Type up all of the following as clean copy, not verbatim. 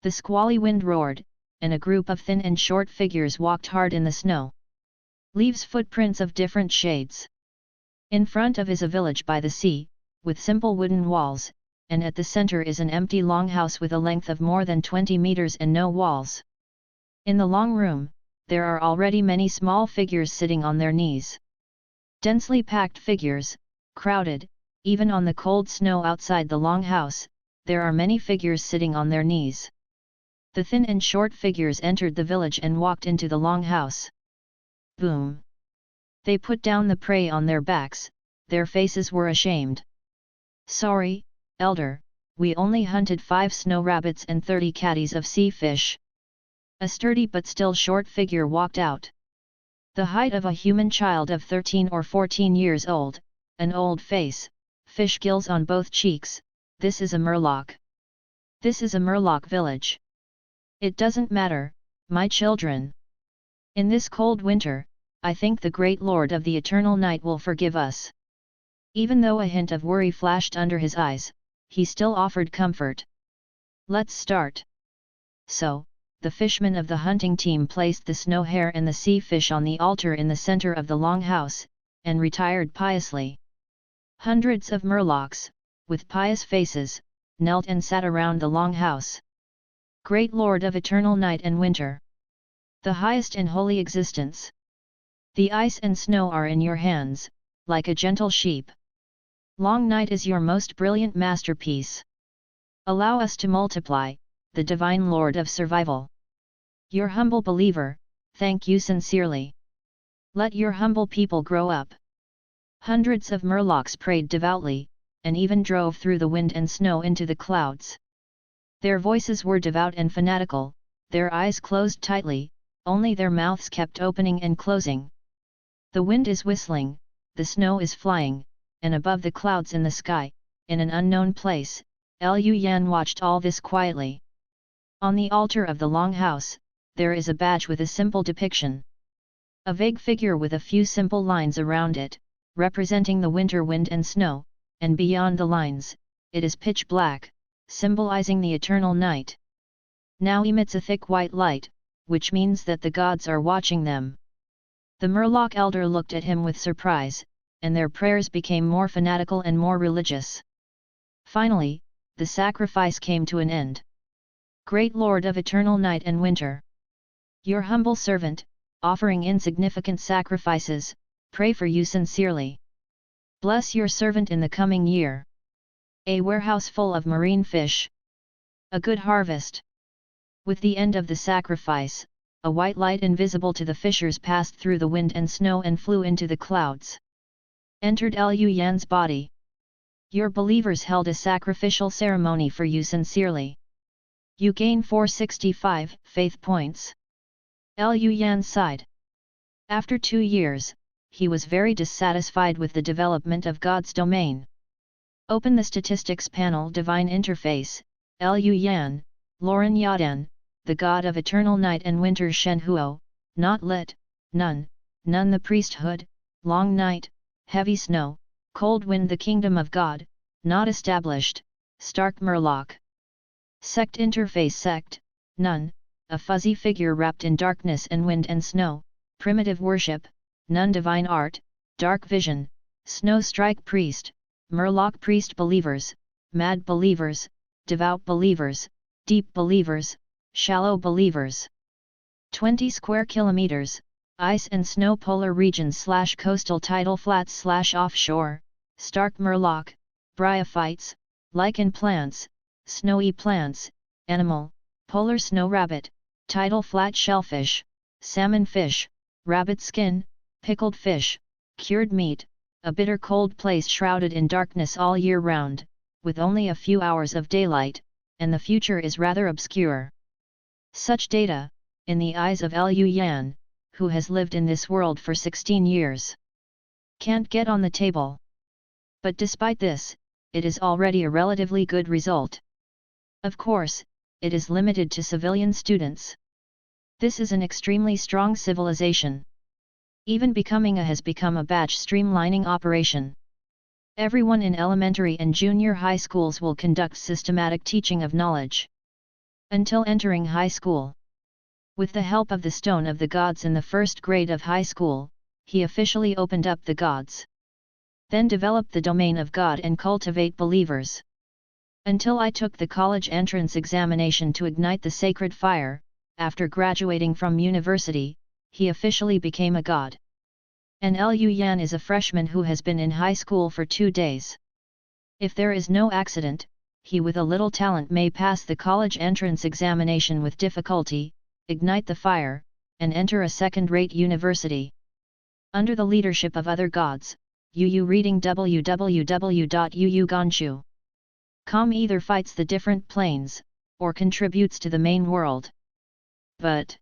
The squally wind roared, and a group of thin and short figures walked hard in the snow. Leaves footprints of different shades. In front of is a village by the sea, with simple wooden walls, and at the center is an empty longhouse with a length of more than 20 meters and no walls. In the long room, there are already many small figures sitting on their knees. Densely packed figures, crowded, even on the cold snow outside the longhouse, there are many figures sitting on their knees. The thin and short figures entered the village and walked into the longhouse. Boom! They put down the prey on their backs, their faces were ashamed. Sorry, elder, we only hunted 5 snow rabbits and 30 catties of sea fish. A sturdy but still short figure walked out. The height of a human child of 13 or 14 years old, an old face, fish gills on both cheeks. This is a murloc. This is a murloc village. It doesn't matter, my children. In this cold winter, I think the great Lord of the Eternal Night will forgive us. Even though a hint of worry flashed under his eyes, he still offered comfort. Let's start. So, the fishmen of the hunting team placed the snow hare and the sea fish on the altar in the center of the longhouse, and retired piously. Hundreds of murlocs, with pious faces, knelt and sat around the longhouse. Great Lord of eternal night and winter! The highest and holy existence! The ice and snow are in your hands, like a gentle sheep. Long night is your most brilliant masterpiece. Allow us to multiply, the divine Lord of survival. Your humble believer, thank you sincerely. Let your humble people grow up. Hundreds of murlocs prayed devoutly, and even drove through the wind and snow into the clouds. Their voices were devout and fanatical, their eyes closed tightly, only their mouths kept opening and closing. The wind is whistling, the snow is flying, and above the clouds in the sky, in an unknown place, Liu Yan watched all this quietly. On the altar of the longhouse, there is a badge with a simple depiction. A vague figure with a few simple lines around it, representing the winter wind and snow, and beyond the lines, it is pitch black, symbolizing the eternal night. Now emits a thick white light, which means that the gods are watching them. The Murloc elder looked at him with surprise, and their prayers became more fanatical and more religious. Finally, the sacrifice came to an end. Great Lord of eternal night and winter! Your humble servant, offering insignificant sacrifices, pray for you sincerely. Bless your servant in the coming year. A warehouse full of marine fish. A good harvest. With the end of the sacrifice, a white light invisible to the fishers passed through the wind and snow and flew into the clouds. Entered Liu Yan's body. Your believers held a sacrificial ceremony for you sincerely. You gain 465 faith points. Liu Yan sighed. After 2 years, he was very dissatisfied with the development of God's domain. Open the statistics panel. Divine interface, Liu Yan, Lauren Yadan, the God of eternal night and winter. Shen Huo, not lit, none the priesthood, long night, heavy snow, cold wind. The kingdom of God, not established, stark murloc. Sect interface. Sect, none, a fuzzy figure wrapped in darkness and wind and snow, primitive worship, none. Divine art, dark vision, snow strike priest, murloc priest. Believers, mad believers, devout believers, deep believers, shallow believers. 20 square kilometers, ice and snow. Polar regions / coastal tidal flats / offshore, stark murloc, bryophytes, lichen plants, snowy plants, animal, polar snow rabbit, tidal flat shellfish, salmon fish, rabbit skin, pickled fish, cured meat, a bitter cold place shrouded in darkness all year round, with only a few hours of daylight, and the future is rather obscure. Such data, in the eyes of Liu Yan, who has lived in this world for 16 years, can't get on the table. But despite this, it is already a relatively good result. Of course, it is limited to civilian students. This is an extremely strong civilization. Even becoming a has become a batch streamlining operation. Everyone in elementary and junior high schools will conduct systematic teaching of knowledge. until entering high school. With the help of the Stone of the Gods in the first grade of high school, he officially opened up the gods. Then developed the domain of God and cultivate believers. Until I took the college entrance examination to ignite the sacred fire, after graduating from university, he officially became a god. And Liu Yan is a freshman who has been in high school for 2 days. If there is no accident, he with a little talent may pass the college entrance examination with difficulty, ignite the fire, and enter a second-rate university. Under the leadership of other gods, Yu reading www.yuyuganshu.com either fights the different planes, or contributes to the main world. But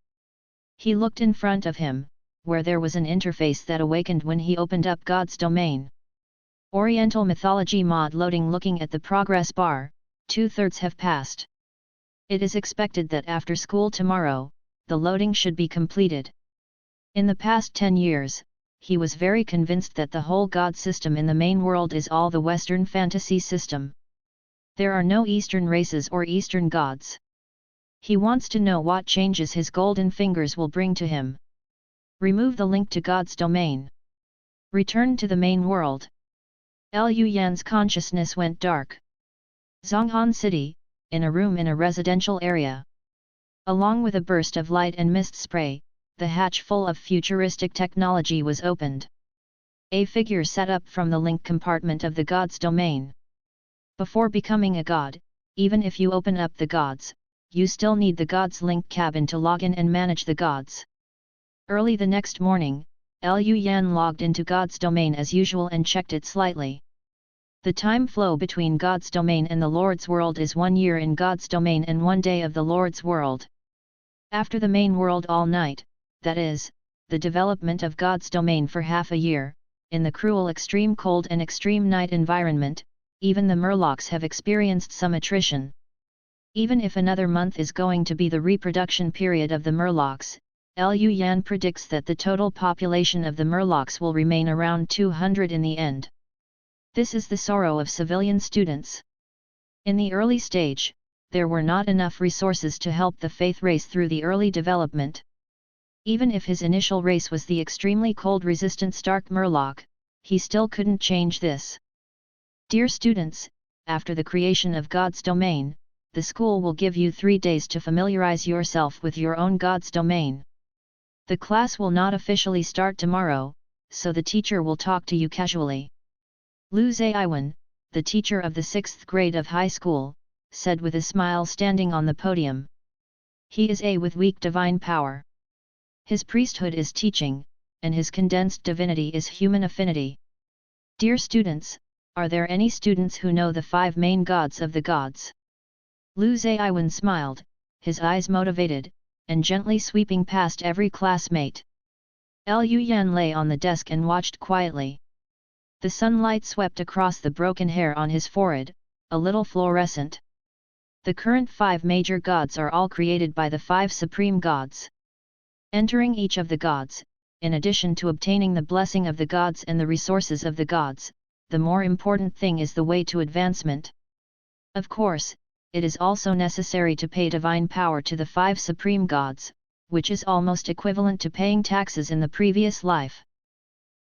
he looked in front of him, where there was an interface that awakened when he opened up God's domain. Oriental Mythology mod loading. Looking at the progress bar, 2/3 have passed. It is expected that after school tomorrow, the loading should be completed. In the past 10 years, he was very convinced that the whole god system in the main world is all the Western fantasy system. There are no Eastern races or Eastern gods. He wants to know what changes his golden fingers will bring to him. Remove the link to God's domain. Return to the main world. Liu Yan's consciousness went dark. Zhonghan City, in a room in a residential area. Along with a burst of light and mist spray, the hatch full of futuristic technology was opened. A figure sat up from the link compartment of the god's domain. Before becoming a god, even if you open up the gods, you still need the god's link cabin to log in and manage the gods. Early the next morning, Liu Yan logged into God's domain as usual and checked it slightly. The time flow between God's domain and the Lord's world is 1 year in God's domain and 1 day of the Lord's world. After the main world all night, that is, the development of God's domain for half a year, in the cruel extreme cold and extreme night environment, even the Murlocs have experienced some attrition. Even if another month is going to be the reproduction period of the Murlocs, Liu Yan predicts that the total population of the Murlocs will remain around 200 in the end. This is the sorrow of civilian students. In the early stage, there were not enough resources to help the faith race through the early development. Even if his initial race was the extremely cold-resistant Stark Murloc, he still couldn't change this. Dear students, after the creation of God's domain, the school will give you 3 days to familiarize yourself with your own God's domain. The class will not officially start tomorrow, so the teacher will talk to you casually. Lu Zaiwen, the teacher of the 6th grade of high school, said with a smile standing on the podium. He is a with weak divine power. His priesthood is teaching, and his condensed divinity is human affinity. Dear students, are there any students who know the 5 main gods of the gods? Lu Zaiwen smiled, his eyes motivated, and gently sweeping past every classmate. Liu Yan lay on the desk and watched quietly. The sunlight swept across the broken hair on his forehead, a little fluorescent. The current 5 major gods are all created by the 5 supreme gods. Entering each of the gods, in addition to obtaining the blessing of the gods and the resources of the gods, the more important thing is the way to advancement. Of course, it is also necessary to pay divine power to the 5 supreme gods, which is almost equivalent to paying taxes in the previous life.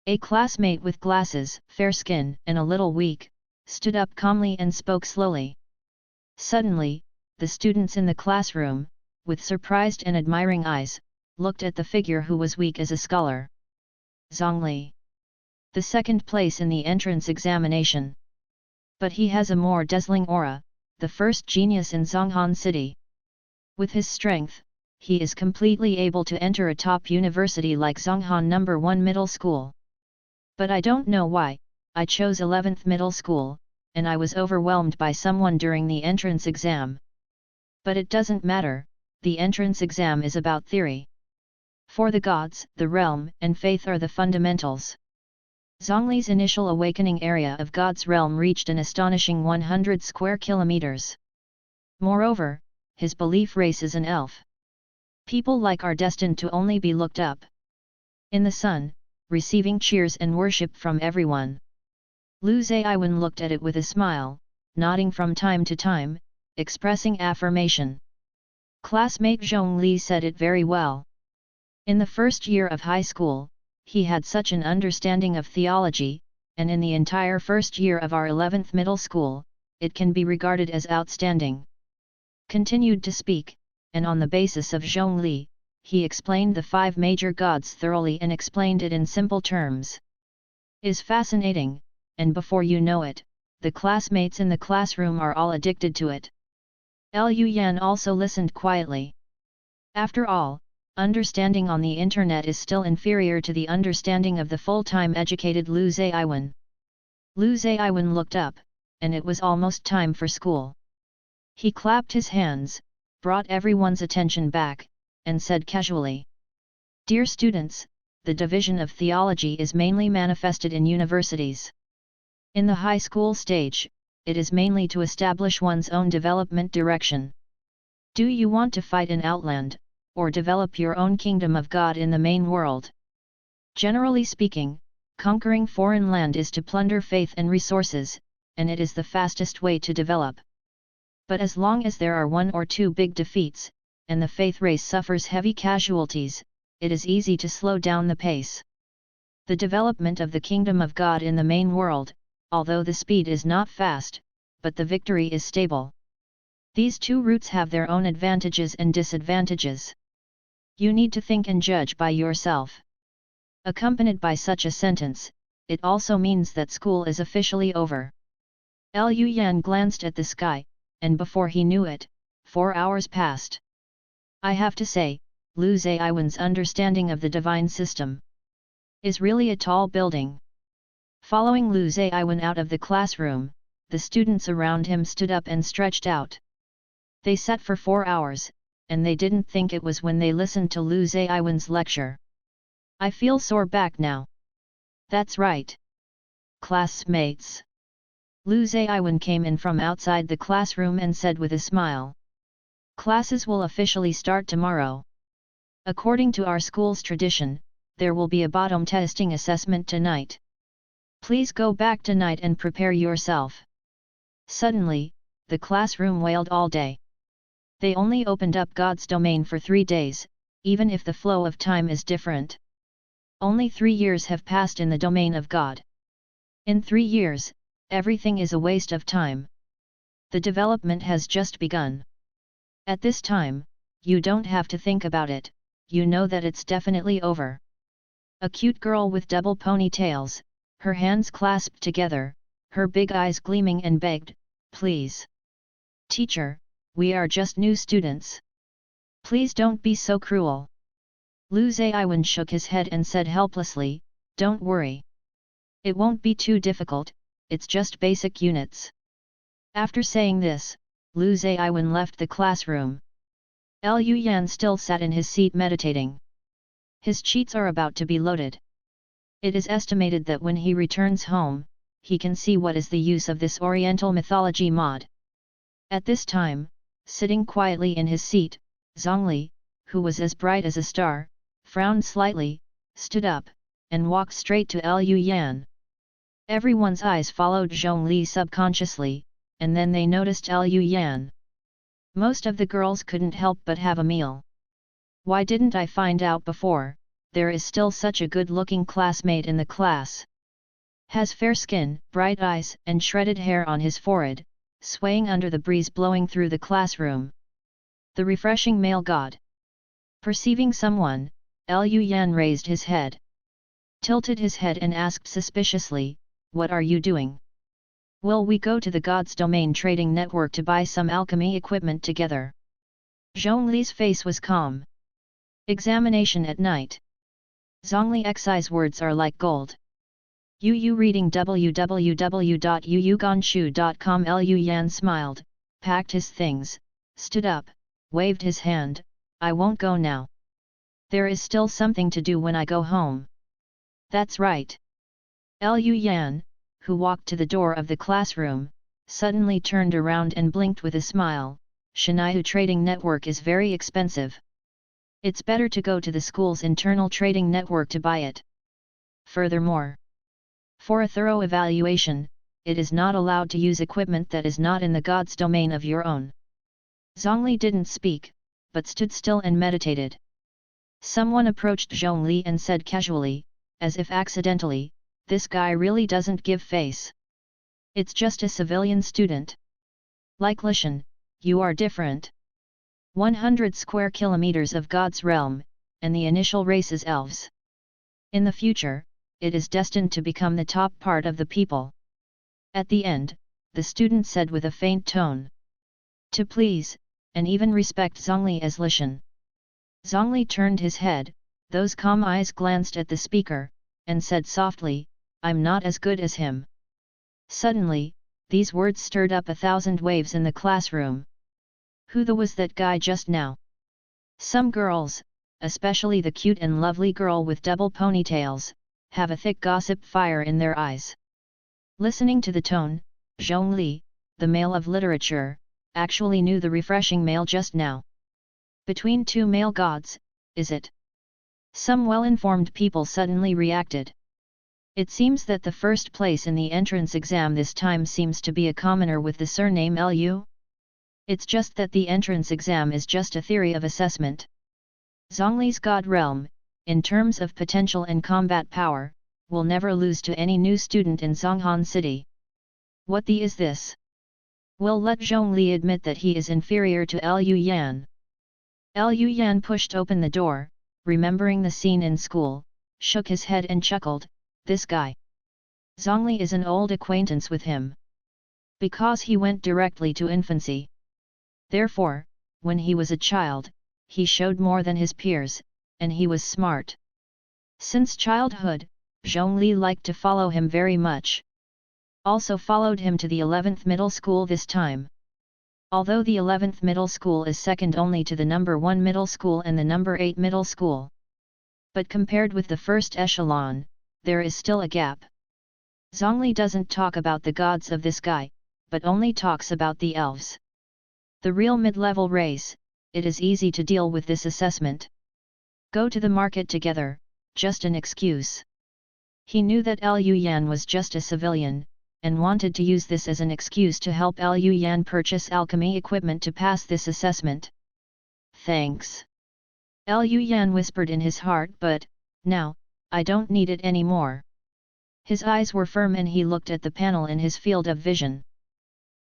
A classmate with glasses, fair skin and a little weak, stood up calmly and spoke slowly. Suddenly, the students in the classroom, with surprised and admiring eyes, looked at the figure who was weak as a scholar. Zhongli. The 2nd place in the entrance examination. But he has a more dazzling aura, the first genius in Zhonghan City. With his strength, he is completely able to enter a top university like Zhonghan No. 1 Middle School. But I don't know why, I chose 11th Middle School, and I was overwhelmed by someone during the entrance exam. But it doesn't matter, the entrance exam is about theory. For the gods, the realm and faith are the fundamentals. Zhongli's initial awakening area of God's realm reached an astonishing 100 square kilometers. Moreover, his belief race is an elf. People like are destined to only be looked up in the sun, receiving cheers and worship from everyone. Lu Zaiwen looked at it with a smile, nodding from time to time, expressing affirmation. Classmate Zhongli said it very well. In the first year of high school, he had such an understanding of theology, and in the entire first year of our 11th middle school, it can be regarded as outstanding. Continued to speak, and on the basis of Zhongli, he explained the 5 major gods thoroughly and explained it in simple terms. Is fascinating, and before you know it, the classmates in the classroom are all addicted to it. Liu Yan also listened quietly. After all, understanding on the internet is still inferior to the understanding of the full-time educated Lu Zaiwen. Lu Zaiwen looked up, and it was almost time for school. He clapped his hands, brought everyone's attention back, and said casually, "Dear students, the division of theology is mainly manifested in universities. In the high school stage, it is mainly to establish one's own development direction. Do you want to fight in Outland, or develop your own kingdom of God in the main world? Generally speaking, conquering foreign land is to plunder faith and resources, and it is the fastest way to develop. But as long as there are 1 or 2 big defeats, and the faith race suffers heavy casualties, it is easy to slow down the pace. The development of the kingdom of God in the main world, although the speed is not fast, but the victory is stable. These 2 routes have their own advantages and disadvantages. You need to think and judge by yourself." Accompanied by such a sentence, it also means that school is officially over. Liu Yan glanced at the sky, and before he knew it, 4 hours passed. I have to say, Lu Zaiwen's understanding of the divine system is really a tall building. Following Lu Zaiwen out of the classroom, the students around him stood up and stretched out. They sat for 4 hours, and they didn't think it was when they listened to Lu Zaiwen's lecture. I feel sore back now. That's right. Classmates. Lu Zaiwen came in from outside the classroom and said with a smile. Classes will officially start tomorrow. According to our school's tradition, there will be a bottom testing assessment tonight. Please go back tonight and prepare yourself. Suddenly, the classroom wailed all day. They only opened up God's domain for 3 days, even if the flow of time is different. Only 3 years have passed in the domain of God. In 3 years, everything is a waste of time. The development has just begun. At this time, you don't have to think about it, you know that it's definitely over. A cute girl with double ponytails, her hands clasped together, her big eyes gleaming and begged, "Please. Teacher, we are just new students. Please don't be so cruel." Lu Zaiwen shook his head and said helplessly, "Don't worry. It won't be too difficult, it's just basic units." After saying this, Lu Zaiwen left the classroom. Liu Yan still sat in his seat meditating. His cheats are about to be loaded. It is estimated that when he returns home, he can see what is the use of this Oriental mythology mod. At this time, sitting quietly in his seat, Zhongli, who was as bright as a star, frowned slightly, stood up, and walked straight to Liu Yan. Everyone's eyes followed Zhongli subconsciously, and then they noticed Liu Yan. Most of the girls couldn't help but have a meal. Why didn't I find out before? There is still such a good-looking classmate in the class. Has fair skin, bright eyes, and shredded hair on his forehead, swaying under the breeze blowing through the classroom. The refreshing male god. Perceiving someone, Liu Yan raised his head. Tilted his head and asked suspiciously, "What are you doing?" "Will we go to the God's Domain Trading Network to buy some alchemy equipment together?" Zhongli's face was calm. Examination at night. Zhongli Xi's words are like gold. Yu reading www.yuyuganshu.com. Liu Yan smiled, packed his things, stood up, waved his hand, "I won't go now. There is still something to do when I go home." "That's right." Liu Yan, who walked to the door of the classroom, suddenly turned around and blinked with a smile. Shanaihu Trading Network is very expensive. It's better to go to the school's internal trading network to buy it. Furthermore, for a thorough evaluation, it is not allowed to use equipment that is not in the God's domain of your own. Zhongli didn't speak, but stood still and meditated. Someone approached Zhongli and said casually, as if accidentally, "This guy really doesn't give face. It's just a civilian student. Like Lishan, you are different. 100 square kilometers of God's realm, and the initial race is elves. In the future, it is destined to become the top part of the people." At the end, the student said with a faint tone, "To please, and even respect Zhongli as Lishan." Zhongli turned his head, those calm eyes glanced at the speaker, and said softly, "I'm not as good as him." Suddenly, these words stirred up 1,000 waves in the classroom. Who was that guy just now? Some girls, especially the cute and lovely girl with double ponytails, have a thick gossip fire in their eyes. Listening to the tone, Zhongli, the male of literature, actually knew the refreshing male just now. Between two male gods, is it? Some well-informed people suddenly reacted. It seems that the first place in the entrance exam this time seems to be a commoner with the surname Lu. It's just that the entrance exam is just a theory of assessment. Zhongli's God realm, in terms of potential and combat power, will never lose to any new student in Zhonghan City. What the is this? We'll let Zhongli admit that he is inferior to Lu Yan. Lu Yan pushed open the door, remembering the scene in school, shook his head and chuckled, "This guy. Zhongli is an old acquaintance with him. Because he went directly to infancy. Therefore, when he was a child, he showed more than his peers, and he was smart. Since childhood, Zhongli liked to follow him very much. Also followed him to the 11th middle school this time. Although the 11th middle school is second only to the number 1 middle school and the number 8 middle school. But compared with the first echelon, there is still a gap. Zhongli doesn't talk about the gods of this guy, but only talks about the elves. The real mid-level race, it is easy to deal with this assessment. Go to the market together, just an excuse." He knew that Lu Yan was just a civilian, and wanted to use this as an excuse to help Lu Yan purchase alchemy equipment to pass this assessment. "Thanks." Lu Yan whispered in his heart, but, now, I don't need it anymore. His eyes were firm and he looked at the panel in his field of vision.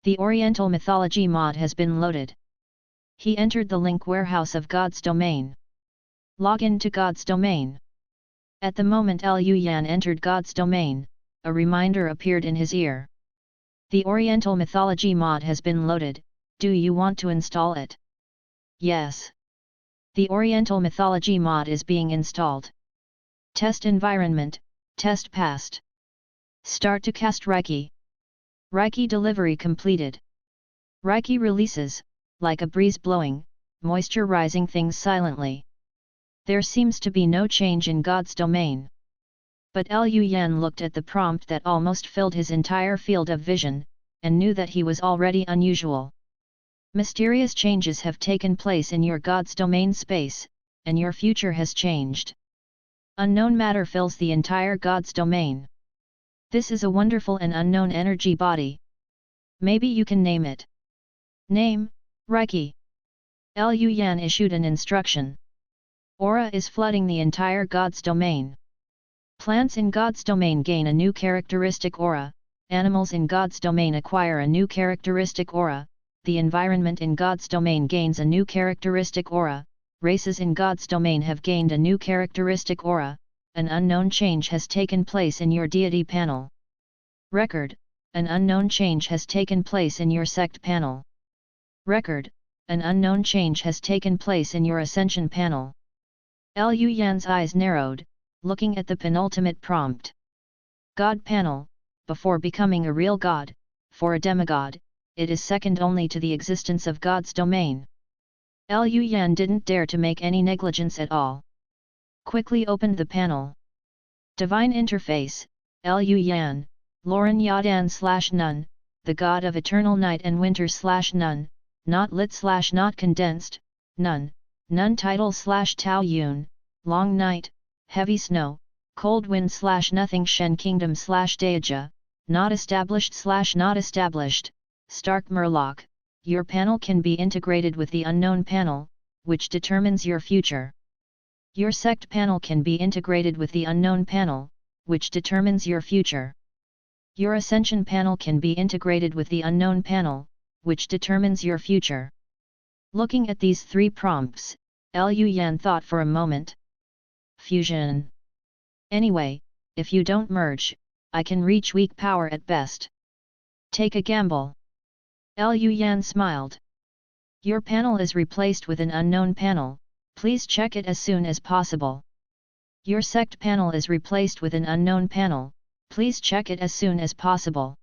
The Oriental Mythology mod has been loaded. He entered the link warehouse of God's domain. Log in to God's domain. At the moment Lu Yan entered God's domain, a reminder appeared in his ear. The Oriental Mythology mod has been loaded, do you want to install it? Yes. The Oriental Mythology mod is being installed. Test environment, test passed. Start to cast Reiki. Reiki delivery completed. Reiki releases, like a breeze blowing, moisturizing things silently. There seems to be no change in God's domain. But Lu Yan looked at the prompt that almost filled his entire field of vision, and knew that he was already unusual. Mysterious changes have taken place in your God's domain space, and your future has changed. Unknown matter fills the entire God's domain. This is a wonderful and unknown energy body. Maybe you can name it. Name, Reiki. Lu Yan issued an instruction. Aura is flooding the entire God's domain. Plants in God's domain gain a new characteristic aura, animals in God's domain acquire a new characteristic aura, the environment in God's domain gains a new characteristic aura, races in God's domain have gained a new characteristic aura, an unknown change has taken place in your deity panel. Record, an unknown change has taken place in your sect panel. Record, an unknown change has taken place in your ascension panel. Lu Yan's eyes narrowed, looking at the penultimate prompt. God panel, before becoming a real god, for a demigod, it is second only to the existence of God's domain. Lu Yan didn't dare to make any negligence at all. Quickly opened the panel. Divine Interface, Lu Yan, Lauren Yadan/Nun, the god of eternal night and winter/Nun, not lit/not condensed, Nun, Nun title/Tao Yun, long night, heavy snow, cold wind/nothing Shen kingdom/Daeja, not established/not established, Stark Murloc. Your panel can be integrated with the unknown panel, which determines your future. Your sect panel can be integrated with the unknown panel, which determines your future. Your ascension panel can be integrated with the unknown panel, which determines your future. Looking at these three prompts, Liu Yan thought for a moment. Fusion. Anyway, if you don't merge, I can reach weak power at best. Take a gamble. Liu Yan smiled. Your panel is replaced with an unknown panel, please check it as soon as possible. Your sect panel is replaced with an unknown panel, please check it as soon as possible.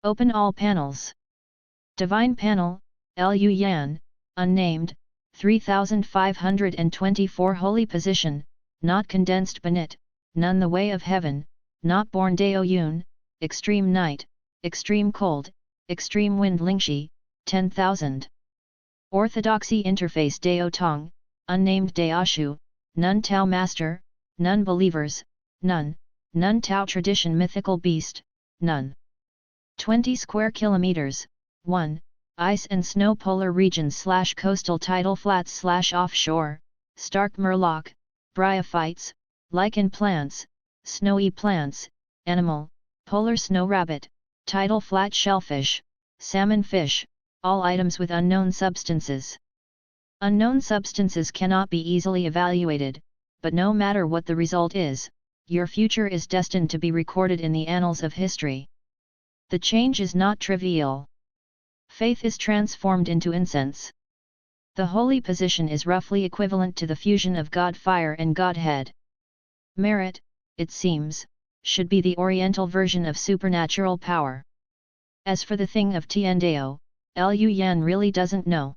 Open all panels. Divine panel, Liu Yan, unnamed, 3524 holy position, not condensed Benit, none the way of heaven, not born Dao Yun, extreme night, extreme cold, extreme wind Lingxi, 10,000. Orthodoxy interface Dao Tong, unnamed Daoshu, none Tao master, none believers, none Tao tradition mythical beast, none. 20 square kilometers, 1, ice and snow polar regions / coastal tidal flats / offshore, stark murloc, bryophytes, lichen plants, snowy plants, animal, polar snow rabbit, tidal flat shellfish, salmon fish, all items with unknown substances. Unknown substances cannot be easily evaluated, but no matter what the result is, your future is destined to be recorded in the annals of history. The change is not trivial. Faith is transformed into incense. The holy position is roughly equivalent to the fusion of God fire and Godhead. Merit, it seems, should be the Oriental version of supernatural power. As for the thing of Tiandao, Liu Yan really doesn't know.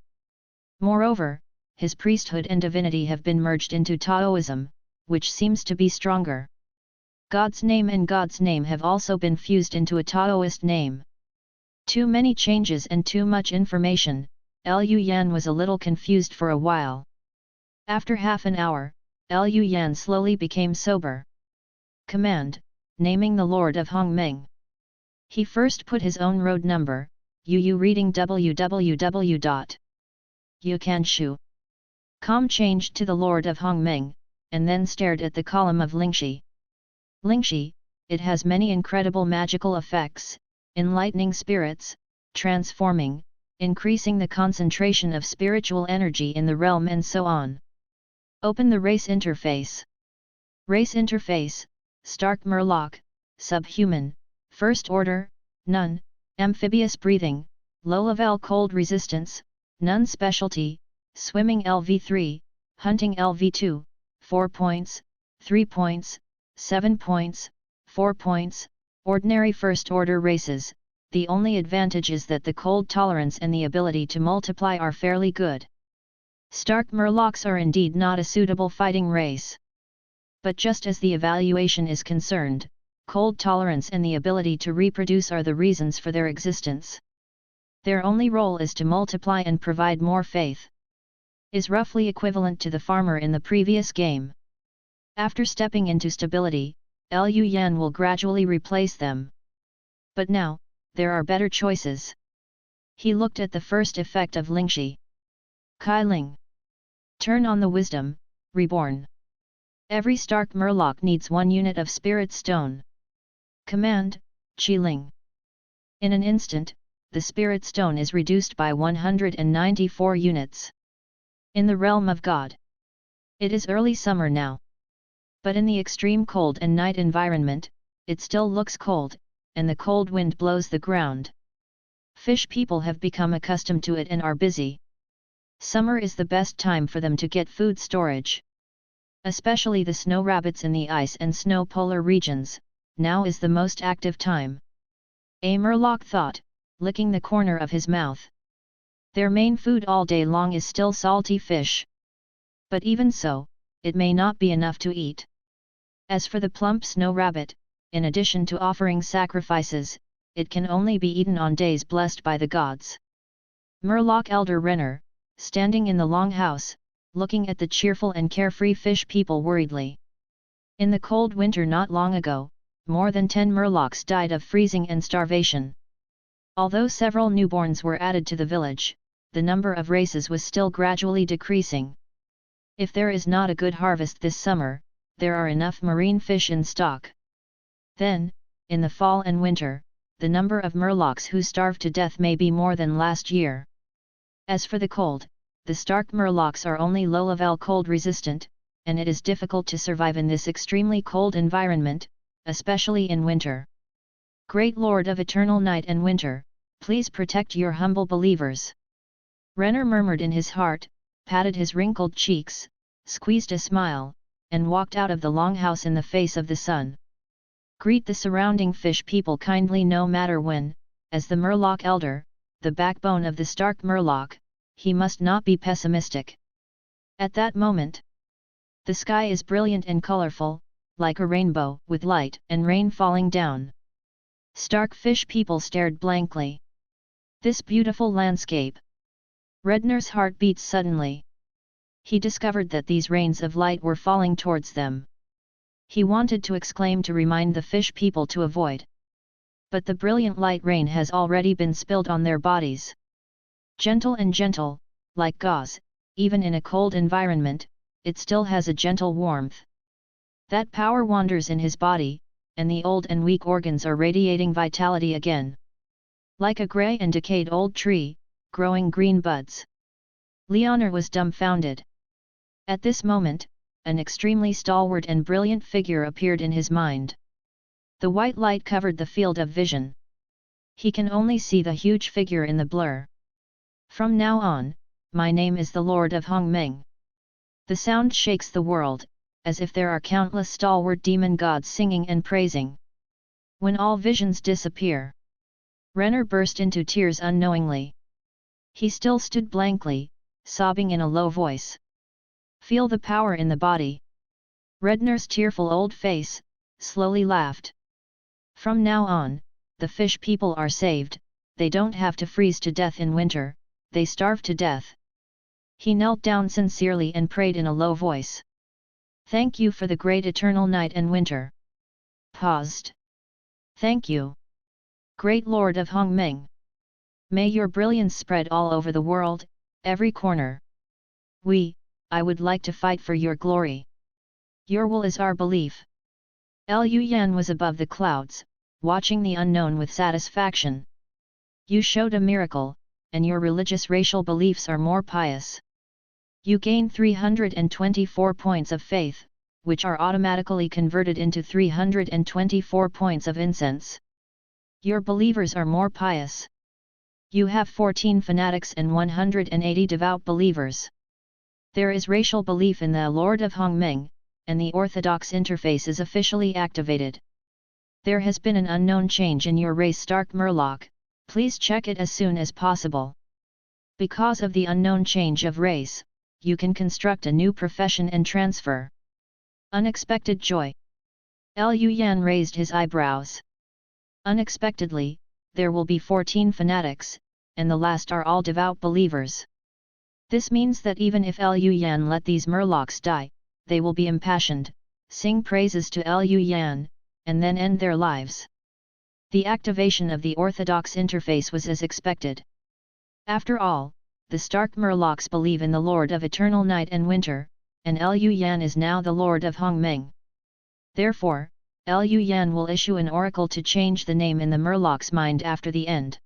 Moreover, his priesthood and divinity have been merged into Taoism, which seems to be stronger. God's name and God's name have also been fused into a Taoist name. Too many changes and too much information, Liu Yan was a little confused for a while. After half an hour, Liu Yan slowly became sober. Command, naming the Lord of Hongmeng. He first put his own road number, Yu reading www.yukanshu.com changed to the Lord of Hongmeng, and then stared at the column of Lingxi. Lingxi, it has many incredible magical effects, enlightening spirits, transforming, increasing the concentration of spiritual energy in the realm and so on. Open the race interface. Race interface, stark murloc, subhuman, first order, none, amphibious breathing, low-level cold resistance, none specialty, swimming LV3, hunting LV2, 4 points, 3 points, 7 points, 4 points, ordinary first-order races. The only advantage is that the cold tolerance and the ability to multiply are fairly good. Stark murlocs are indeed not a suitable fighting race. But just as the evaluation is concerned, cold tolerance and the ability to reproduce are the reasons for their existence. Their only role is to multiply and provide more faith. Is roughly equivalent to the farmer in the previous game. After stepping into stability, Liu Yan will gradually replace them. But now, there are better choices. He looked at the first effect of Lingxi. Kai Ling. Turn on the wisdom, reborn. Every stark murloc needs 1 unit of spirit stone. Command, Qi Ling. In an instant, the spirit stone is reduced by 194 units. In the realm of God. It is early summer now. But in the extreme cold and night environment, it still looks cold, and the cold wind blows the ground. Fish people have become accustomed to it and are busy. Summer is the best time for them to get food storage. Especially the snow rabbits in the ice and snow polar regions, now is the most active time. A murloc thought, licking the corner of his mouth. Their main food all day long is still salty fish. But even so, it may not be enough to eat. As for the plump snow rabbit, in addition to offering sacrifices, it can only be eaten on days blessed by the gods. Murloc Elder Renner, standing in the longhouse, looking at the cheerful and carefree fish people worriedly. In the cold winter not long ago, more than 10 murlocs died of freezing and starvation. Although several newborns were added to the village, the number of races was still gradually decreasing. If there is not a good harvest this summer, there are enough marine fish in stock. Then, in the fall and winter, the number of murlocs who starve to death may be more than last year. As for the cold, the stark murlocs are only low-level cold resistant, and it is difficult to survive in this extremely cold environment, especially in winter. Great Lord of eternal night and winter, please protect your humble believers. Renner murmured in his heart, patted his wrinkled cheeks, squeezed a smile, and walked out of the longhouse in the face of the sun. Greet the surrounding fish people kindly no matter when, as the Murloc elder, the backbone of the Stark Murloc, he must not be pessimistic. At that moment, the sky is brilliant and colorful, like a rainbow, with light and rain falling down. Stark fish people stared blankly. This beautiful landscape. Redner's heart beat suddenly. He discovered that these rains of light were falling towards them. He wanted to exclaim to remind the fish people to avoid. But the brilliant light rain has already been spilled on their bodies. Gentle and gentle, like gauze, even in a cold environment, it still has a gentle warmth. That power wanders in his body, and the old and weak organs are radiating vitality again. Like a grey and decayed old tree, growing green buds. Leonor was dumbfounded. At this moment, an extremely stalwart and brilliant figure appeared in his mind. The white light covered the field of vision. He can only see the huge figure in the blur. From now on, my name is the Lord of Hongmeng. The sound shakes the world, as if there are countless stalwart demon gods singing and praising. When all visions disappear, Renner burst into tears unknowingly. He still stood blankly, sobbing in a low voice. Feel the power in the body. Redner's tearful old face slowly laughed. From now on, the fish people are saved, they don't have to freeze to death in winter, they starve to death. He knelt down sincerely and prayed in a low voice. Thank you for the great eternal night and winter. Paused. Thank you. Great Lord of Hongmeng. May your brilliance spread all over the world, every corner. I would like to fight for your glory. Your will is our belief. Liu Yan was above the clouds, watching the unknown with satisfaction. You showed a miracle, and your religious racial beliefs are more pious. You gain 324 points of faith, which are automatically converted into 324 points of incense. Your believers are more pious. You have 14 fanatics and 180 devout believers. There is racial belief in the Lord of Hongmeng, and the Orthodox interface is officially activated. There has been an unknown change in your race Stark Murloc, please check it as soon as possible. Because of the unknown change of race, you can construct a new profession and transfer. Unexpected joy. Liu Yan raised his eyebrows. Unexpectedly, there will be 14 fanatics, and the last are all devout believers. This means that even if Liu Yan let these Murlocs die, they will be impassioned, sing praises to Liu Yan, and then end their lives. The activation of the Orthodox interface was as expected. After all, the Stark Murlocs believe in the Lord of Eternal Night and Winter, and Liu Yan is now the Lord of Hongmeng. Therefore, Liu Yan will issue an oracle to change the name in the Murloc's mind after the end.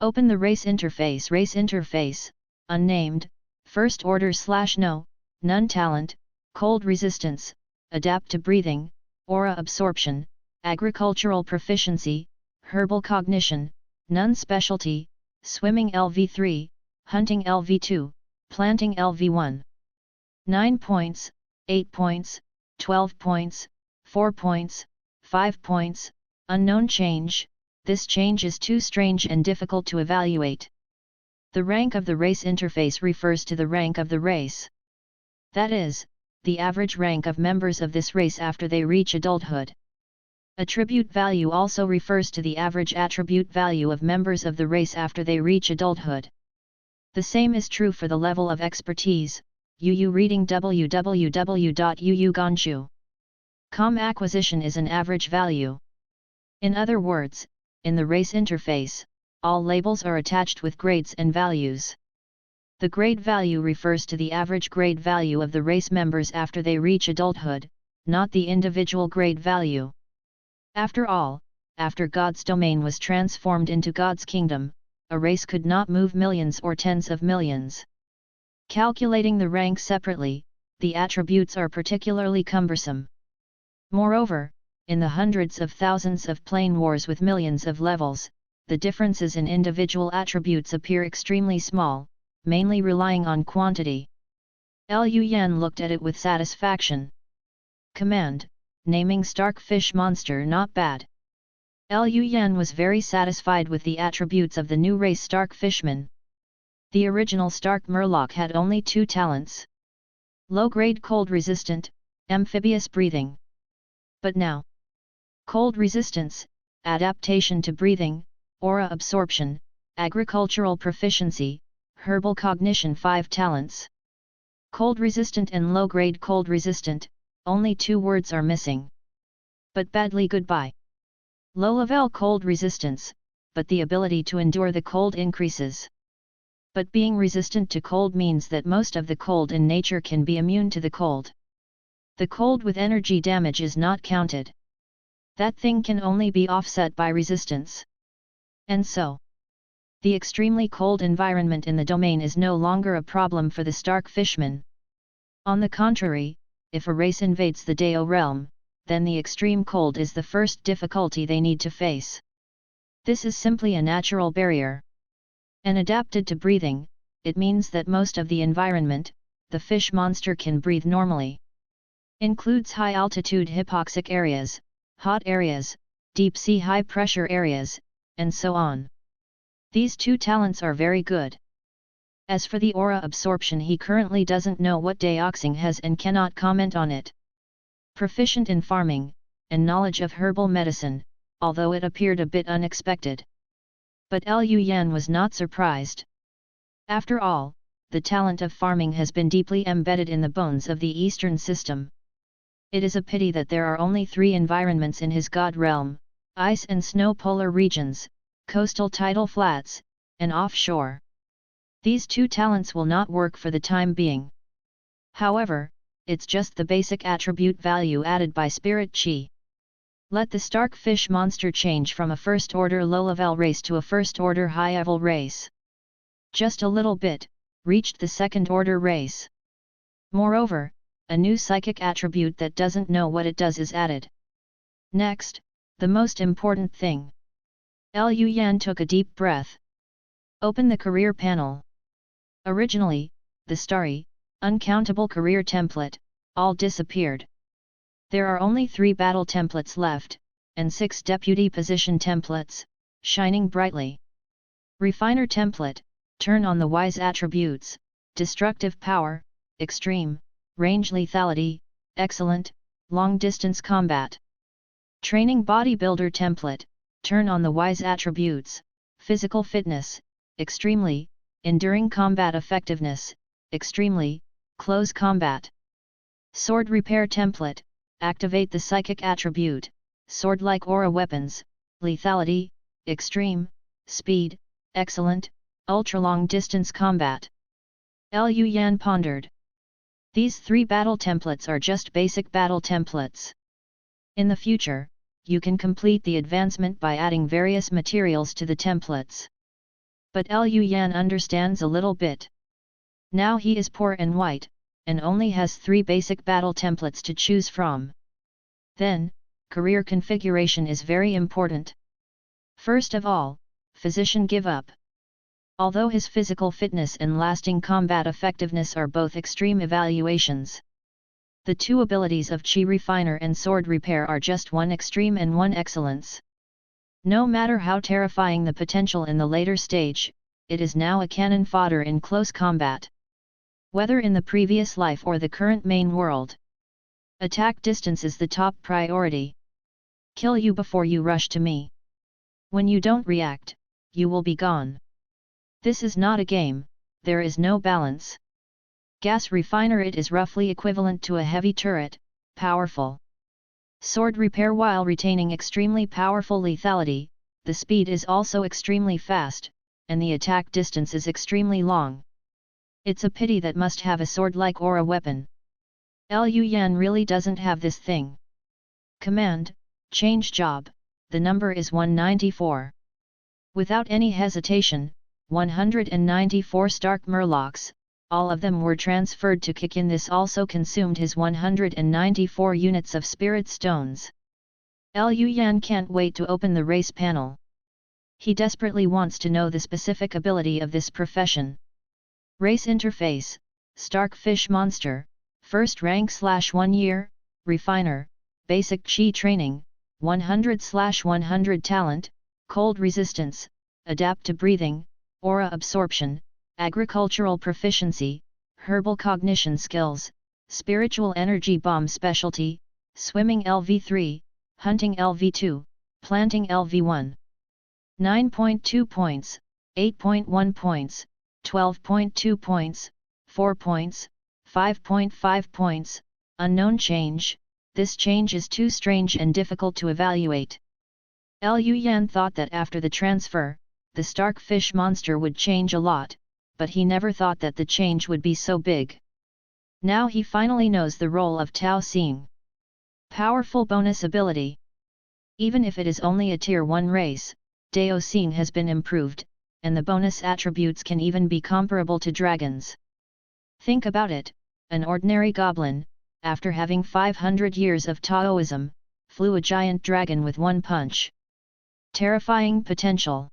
Open the race interface, unnamed, first order / no, none talent, cold resistance, adapt to breathing, aura absorption, agricultural proficiency, herbal cognition, none specialty, swimming LV3, hunting LV2, planting LV1. 9 points, 8 points, 12 points, 4 points, 5 points, unknown change, this change is too strange and difficult to evaluate. The rank of the race interface refers to the rank of the race. That is, the average rank of members of this race after they reach adulthood. Attribute value also refers to the average attribute value of members of the race after they reach adulthood. The same is true for the level of expertise. UU reading www.uuganshu.com acquisition is an average value. In other words, in the race interface, all labels are attached with grades and values. The grade value refers to the average grade value of the race members after they reach adulthood, not the individual grade value. After all, after God's domain was transformed into God's kingdom, a race could not move millions or tens of millions. Calculating the rank separately, the attributes are particularly cumbersome. Moreover, in the hundreds of thousands of plane wars with millions of levels, the differences in individual attributes appear extremely small, mainly relying on quantity. Liu Yan looked at it with satisfaction. Command: naming Stark Fish Monster not bad. Liu Yan was very satisfied with the attributes of the new race Stark Fishman. The original Stark Murloc had only 2 talents. Low-grade cold resistant, amphibious breathing. But now, cold resistance, adaptation to breathing, aura absorption, agricultural proficiency, herbal cognition 5 talents. Cold resistant and low-grade cold resistant, only 2 words are missing. But badly goodbye. Low-level cold resistance, but the ability to endure the cold increases. But being resistant to cold means that most of the cold in nature can be immune to the cold. The cold with energy damage is not counted. That thing can only be offset by resistance. And so, the extremely cold environment in the domain is no longer a problem for the Stark Fishman. On the contrary, if a race invades the Dao realm, then the extreme cold is the first difficulty they need to face. This is simply a natural barrier. And adapted to breathing, it means that most of the environment, the fish monster can breathe normally. Includes high-altitude hypoxic areas, hot areas, deep-sea high-pressure areas, and so on. These 2 talents are very good. As for the aura absorption, he currently doesn't know what dioxing has and cannot comment on it. Proficient in farming, and knowledge of herbal medicine, although it appeared a bit unexpected. But Liu Yan was not surprised. After all, the talent of farming has been deeply embedded in the bones of the Eastern system. It is a pity that there are only 3 environments in his god realm: ice and snow polar regions, coastal tidal flats, and offshore. These 2 talents will not work for the time being. However, it's just the basic attribute value added by Spirit Chi. Let the Stark Fish Monster change from a first-order low-level race to a first-order high-level race. Just a little bit, reached the second-order race. Moreover, a new psychic attribute that doesn't know what it does is added. Next, the most important thing. Liu Yan took a deep breath. Open the career panel. Originally, the starry, uncountable career template, all disappeared. There are only 3 battle templates left, and 6 deputy position templates, shining brightly. Refiner template, turn on the wise attributes: destructive power, extreme, range lethality, excellent, long distance combat. Training bodybuilder template, turn on the wise attributes: physical fitness, extremely, enduring combat effectiveness, extremely, close combat. Sword repair template, activate the psychic attribute: sword-like aura weapons, lethality, extreme, speed, excellent, ultra-long distance combat. Liu Yan pondered. These 3 battle templates are just basic battle templates. In the future, you can complete the advancement by adding various materials to the templates. But Liu Yan understands a little bit. Now he is poor and white, and only has 3 basic battle templates to choose from. Then, career configuration is very important. First of all, physician give up. Although his physical fitness and lasting combat effectiveness are both extreme evaluations, the 2 abilities of Chi Refiner and Sword Repair are just one extreme and one excellence. No matter how terrifying the potential in the later stage, it is now a cannon fodder in close combat. Whether in the previous life or the current main world, attack distance is the top priority. Kill you before you rush to me. When you don't react, you will be gone. This is not a game, there is no balance. Gas refiner, it is roughly equivalent to a heavy turret, powerful. Sword repair, while retaining extremely powerful lethality, the speed is also extremely fast, and the attack distance is extremely long. It's a pity that must have a sword-like or a weapon. Liu Yan really doesn't have this thing. Command, change job, the number is 194. Without any hesitation, 194 Stark Murlocs, all of them were transferred to kick in. This also consumed his 194 units of spirit stones. Liu Yan can't wait to open the race panel. He desperately wants to know the specific ability of this profession. Race interface, Starkfish Monster, first rank /1 year, Refiner, basic chi training, 100/100 talent, cold resistance, adapt to breathing, aura absorption, agricultural proficiency, herbal cognition skills, spiritual energy bomb specialty, swimming LV3, hunting LV2, planting LV1. 9.2 points, 8.1 points, 12.2 points, 4 points, 5.5 points, unknown change. This change is too strange and difficult to evaluate. Liu Yan thought that after the transfer, the Starkfish monster would change a lot, but he never thought that the change would be so big. Now he finally knows the role of Tao Xing. Powerful bonus ability. Even if it is only a Tier 1 race, Dao Xing has been improved, and the bonus attributes can even be comparable to dragons. Think about it, an ordinary goblin, after having 500 years of Taoism, flew a giant dragon with one punch. Terrifying potential.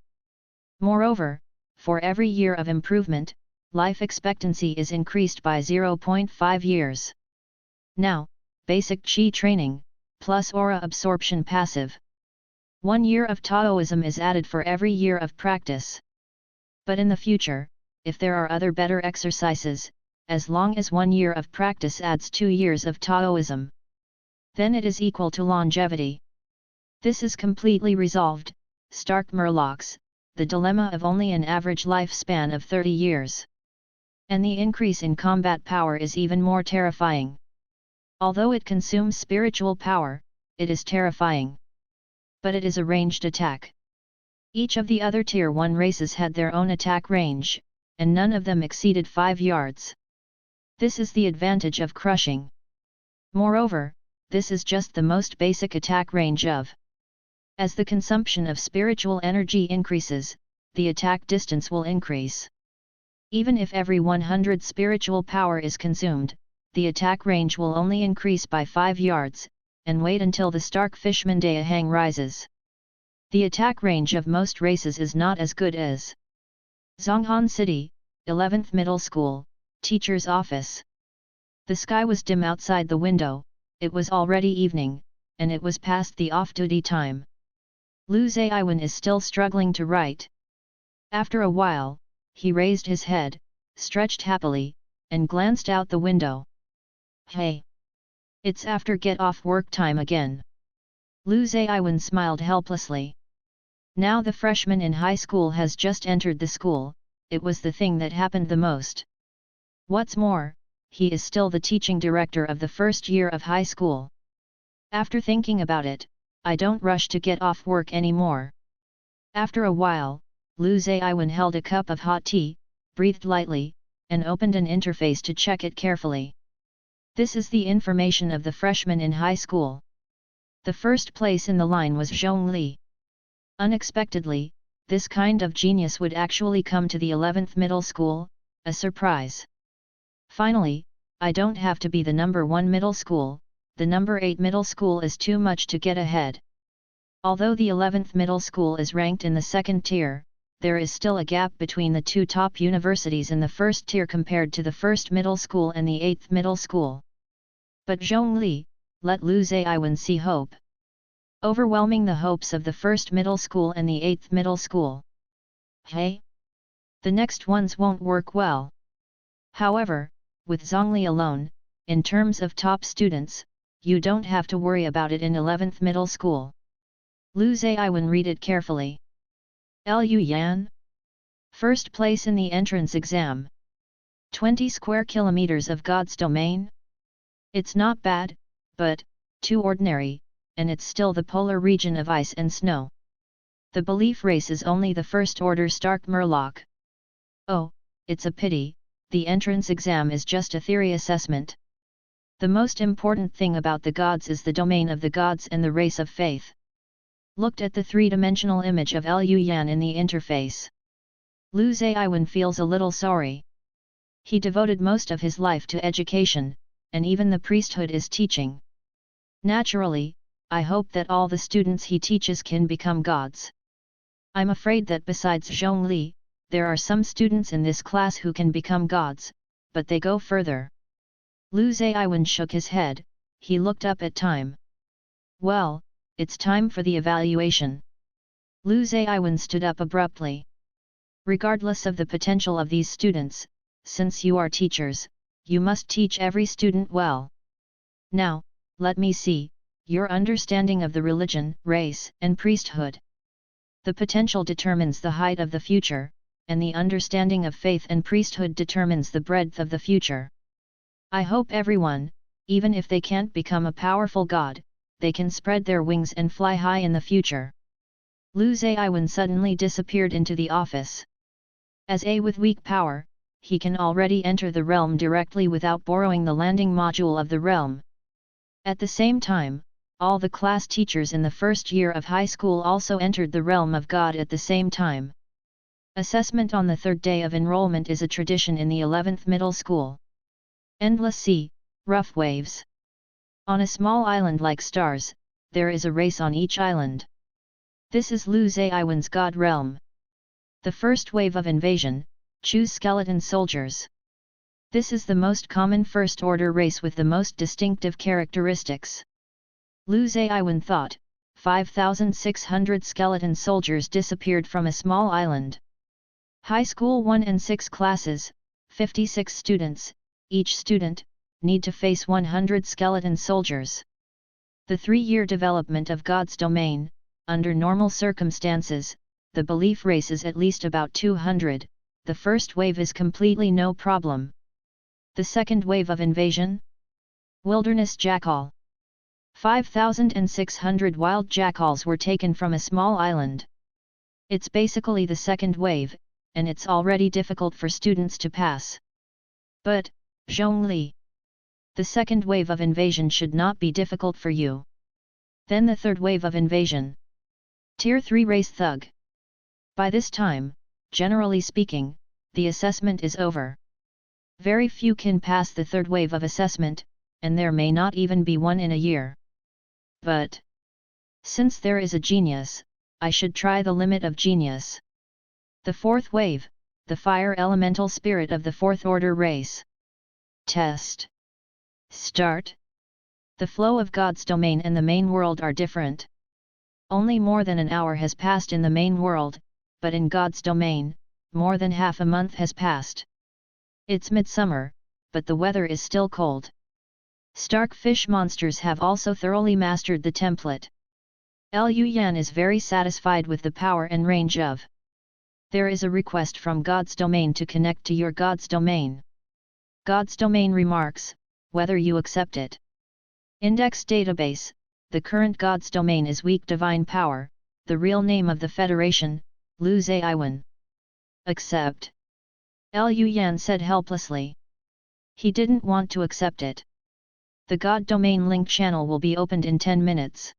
Moreover, for every year of improvement, life expectancy is increased by 0.5 years. Now, basic chi training, plus aura absorption passive. 1 year of Taoism is added for every year of practice. But in the future, if there are other better exercises, as long as 1 year of practice adds 2 years of Taoism, then it is equal to longevity. This is completely resolved, Stark Murlocs, the dilemma of only an average lifespan of 30 years. And the increase in combat power is even more terrifying. Although it consumes spiritual power, it is terrifying. But it is a ranged attack. Each of the other Tier 1 races had their own attack range, and none of them exceeded 5 yards. This is the advantage of crushing. Moreover, this is just the most basic attack range of. As the consumption of spiritual energy increases, the attack distance will increase. Even if every 100 spiritual power is consumed, the attack range will only increase by 5 yards, and wait until the Starkfish Mandaya rises. The attack range of most races is not as good as Zhonghan City, 11th Middle School, Teacher's Office. The sky was dim outside the window, it was already evening, and it was past the off-duty time. Lu Zaiwen is still struggling to write. After a while, he raised his head, stretched happily, and glanced out the window. Hey! It's after get-off work time again. Lu Zaiwen smiled helplessly. Now the freshman in high school has just entered the school, it was the thing that happened the most. What's more, he is still the teaching director of the first year of high school. After thinking about it, I don't rush to get off work anymore. After a while, Lu Zaiwen held a cup of hot tea, breathed lightly, and opened an interface to check it carefully. This is the information of the freshman in high school. The first place in the line was Zhong Li. Unexpectedly, this kind of genius would actually come to the 11th middle school, a surprise. Finally, I don't have to be the number 1 middle school, the number 8 middle school is too much to get ahead. Although the 11th middle school is ranked in the second tier, there is still a gap between the two top universities in the first tier compared to the first middle school and the 8th middle school. But Zhong Li, let Lu Zaiwen see hope. Overwhelming the hopes of the first middle school and the 8th middle school. Hey? The next ones won't work well. However, with Zhong Li alone, in terms of top students, you don't have to worry about it in 11th middle school. Lu Zaiwen read it carefully. Liu Yan? First place in the entrance exam. 20 square kilometers of God's domain? It's not bad, but, too ordinary, and it's still the polar region of ice and snow. The belief race is only the first order Stark Murloc. Oh, it's a pity, the entrance exam is just a theory assessment. The most important thing about the gods is the domain of the gods and the race of faith. Looked at the three-dimensional image of Liu Yan in the interface. Lu Zaiwen feels a little sorry. He devoted most of his life to education, and even the priesthood is teaching. Naturally, I hope that all the students he teaches can become gods. I'm afraid that besides Zhongli, there are some students in this class who can become gods, but they go further. Lu Zaiwen shook his head, he looked up at time. Well, it's time for the evaluation. Lu Zaiwen stood up abruptly. Regardless of the potential of these students, since you are teachers, you must teach every student well. Now, let me see, your understanding of the religion, race, and priesthood. The potential determines the height of the future, and the understanding of faith and priesthood determines the breadth of the future. I hope everyone, even if they can't become a powerful god, they can spread their wings and fly high in the future. Lu Zaiwen suddenly disappeared into the office. As a with weak power, he can already enter the realm directly without borrowing the landing module of the realm. At the same time, all the class teachers in the first year of high school also entered the realm of God at the same time. Assessment on the third day of enrollment is a tradition in the 11th middle school. Endless sea, rough waves. On a small island like stars, there is a race on each island. This is Lu Zaiwen's God realm. The first wave of invasion, choose skeleton soldiers. This is the most common first-order race with the most distinctive characteristics. Lu Zaiwen thought, 5,600 skeleton soldiers disappeared from a small island. High School 1 and 6 classes, 56 students, each student, need to face 100 skeleton soldiers. The 3-year development of God's domain, under normal circumstances, the belief race is at least about 200, the first wave is completely no problem. The second wave of invasion? Wilderness Jackal. 5,600 wild jackals were taken from a small island. It's basically the second wave, and it's already difficult for students to pass. But, Zhongli, the second wave of invasion should not be difficult for you. Then the third wave of invasion. Tier 3 Race Thug. By this time, generally speaking, the assessment is over. Very few can pass the third wave of assessment, and there may not even be one in a year. But, since there is a genius, I should try the limit of genius. The fourth wave, the fire elemental spirit of the fourth order race. Test. Start. The flow of God's domain and the main world are different. Only more than an hour has passed in the main world, but in God's domain, more than half a month has passed. It's midsummer, but the weather is still cold. Stark fish monsters have also thoroughly mastered the template. Liu Yan is very satisfied with the power and range of. There is a request from God's domain to connect to your God's domain. God's domain remarks, whether you accept it. Index database, the current God's domain is weak divine power, the real name of the Federation, Lu Zaiwen. Accept. Liu Yan said helplessly. He didn't want to accept it. The God domain link channel will be opened in 10 minutes.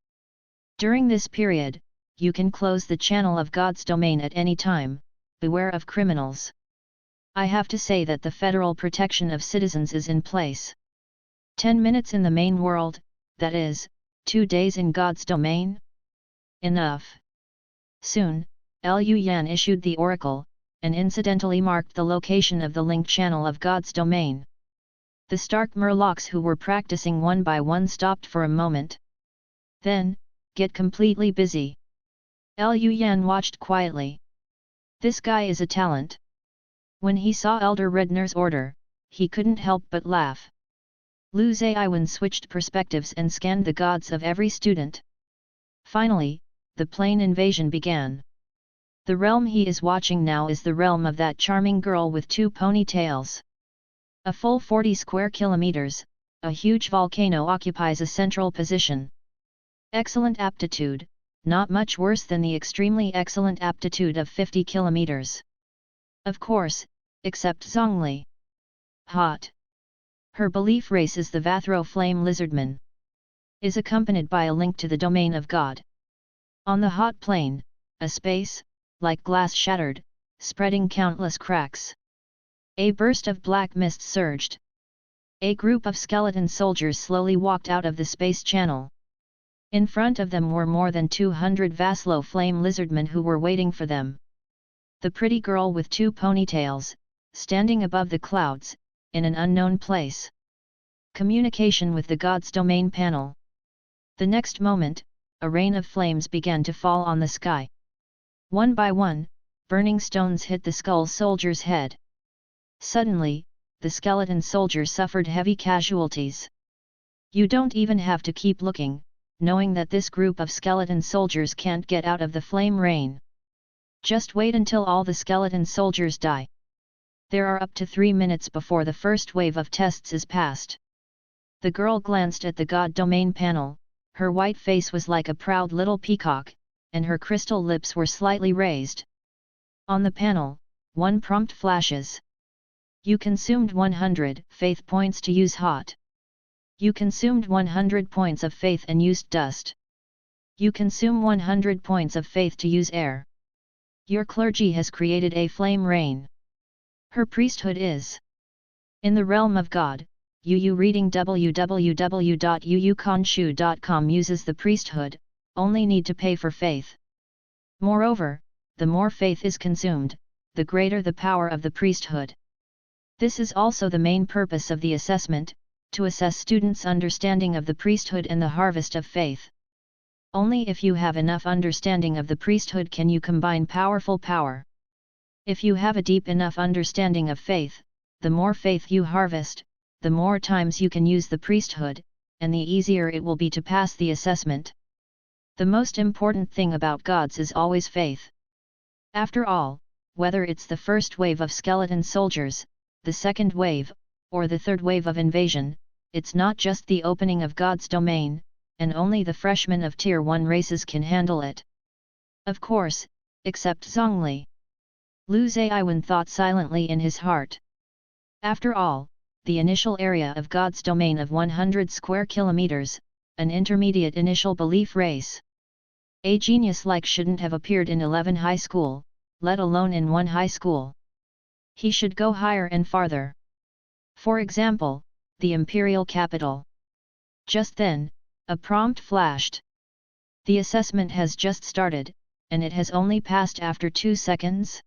During this period, you can close the channel of God's domain at any time, beware of criminals. I have to say that the federal protection of citizens is in place. 10 minutes in the main world, that is, 2 days in God's domain? Enough. Soon, Liu Yan issued the oracle, and incidentally marked the location of the link channel of God's domain. The Stark Murlocs who were practicing one by one stopped for a moment. Then, get completely busy. Liu Yan watched quietly. This guy is a talent. When he saw Elder Redner's order, he couldn't help but laugh. Lu Zaiwen switched perspectives and scanned the gods of every student. Finally, the plane invasion began. The realm he is watching now is the realm of that charming girl with 2 ponytails. A full 40 square kilometers, a huge volcano occupies a central position. Excellent aptitude, not much worse than the extremely excellent aptitude of 50 kilometers. Of course, except Zhongli. hot. Her belief race is the Vathro flame lizardman. Is accompanied by a link to the domain of God. On the hot plane, a space, like glass shattered, spreading countless cracks. A burst of black mist surged. A group of skeleton soldiers slowly walked out of the space channel. In front of them were more than 200 Vaslo flame lizardmen who were waiting for them. The pretty girl with 2 ponytails, standing above the clouds, in an unknown place. Communication with the God's domain panel. The next moment, a rain of flames began to fall on the sky. One by one, burning stones hit the skull soldier's head. Suddenly, the skeleton soldier suffered heavy casualties. You don't even have to keep looking, knowing that this group of skeleton soldiers can't get out of the flame rain. Just wait until all the skeleton soldiers die. There are up to 3 minutes before the first wave of tests is passed. The girl glanced at the God domain panel. Her white face was like a proud little peacock, and her crystal lips were slightly raised. On the panel, one prompt flashes. You consumed 100 faith points to use hot. You consumed 100 points of faith and used dust. You consume 100 points of faith to use air. Your clergy has created a flame rain. Her priesthood is in the realm of God. UU reading www.uukonshu.com uses the priesthood, only need to pay for faith. Moreover, the more faith is consumed, the greater the power of the priesthood. This is also the main purpose of the assessment, to assess students' understanding of the priesthood and the harvest of faith. Only if you have enough understanding of the priesthood can you combine powerful power. If you have a deep enough understanding of faith, the more faith you harvest, the more times you can use the priesthood, and the easier it will be to pass the assessment. The most important thing about gods is always faith. After all, whether it's the first wave of skeleton soldiers, the second wave, or the third wave of invasion, it's not just the opening of God's domain, and only the freshmen of Tier 1 races can handle it. Of course, except Zhongli. Lu Zaiwen thought silently in his heart. After all, the initial area of God's domain of 100 square kilometers, an intermediate initial belief race. A genius like shouldn't have appeared in 11 high school, let alone in 1 high school. He should go higher and farther. For example, the imperial capital. Just then, a prompt flashed. The assessment has just started, and it has only passed after 2 seconds.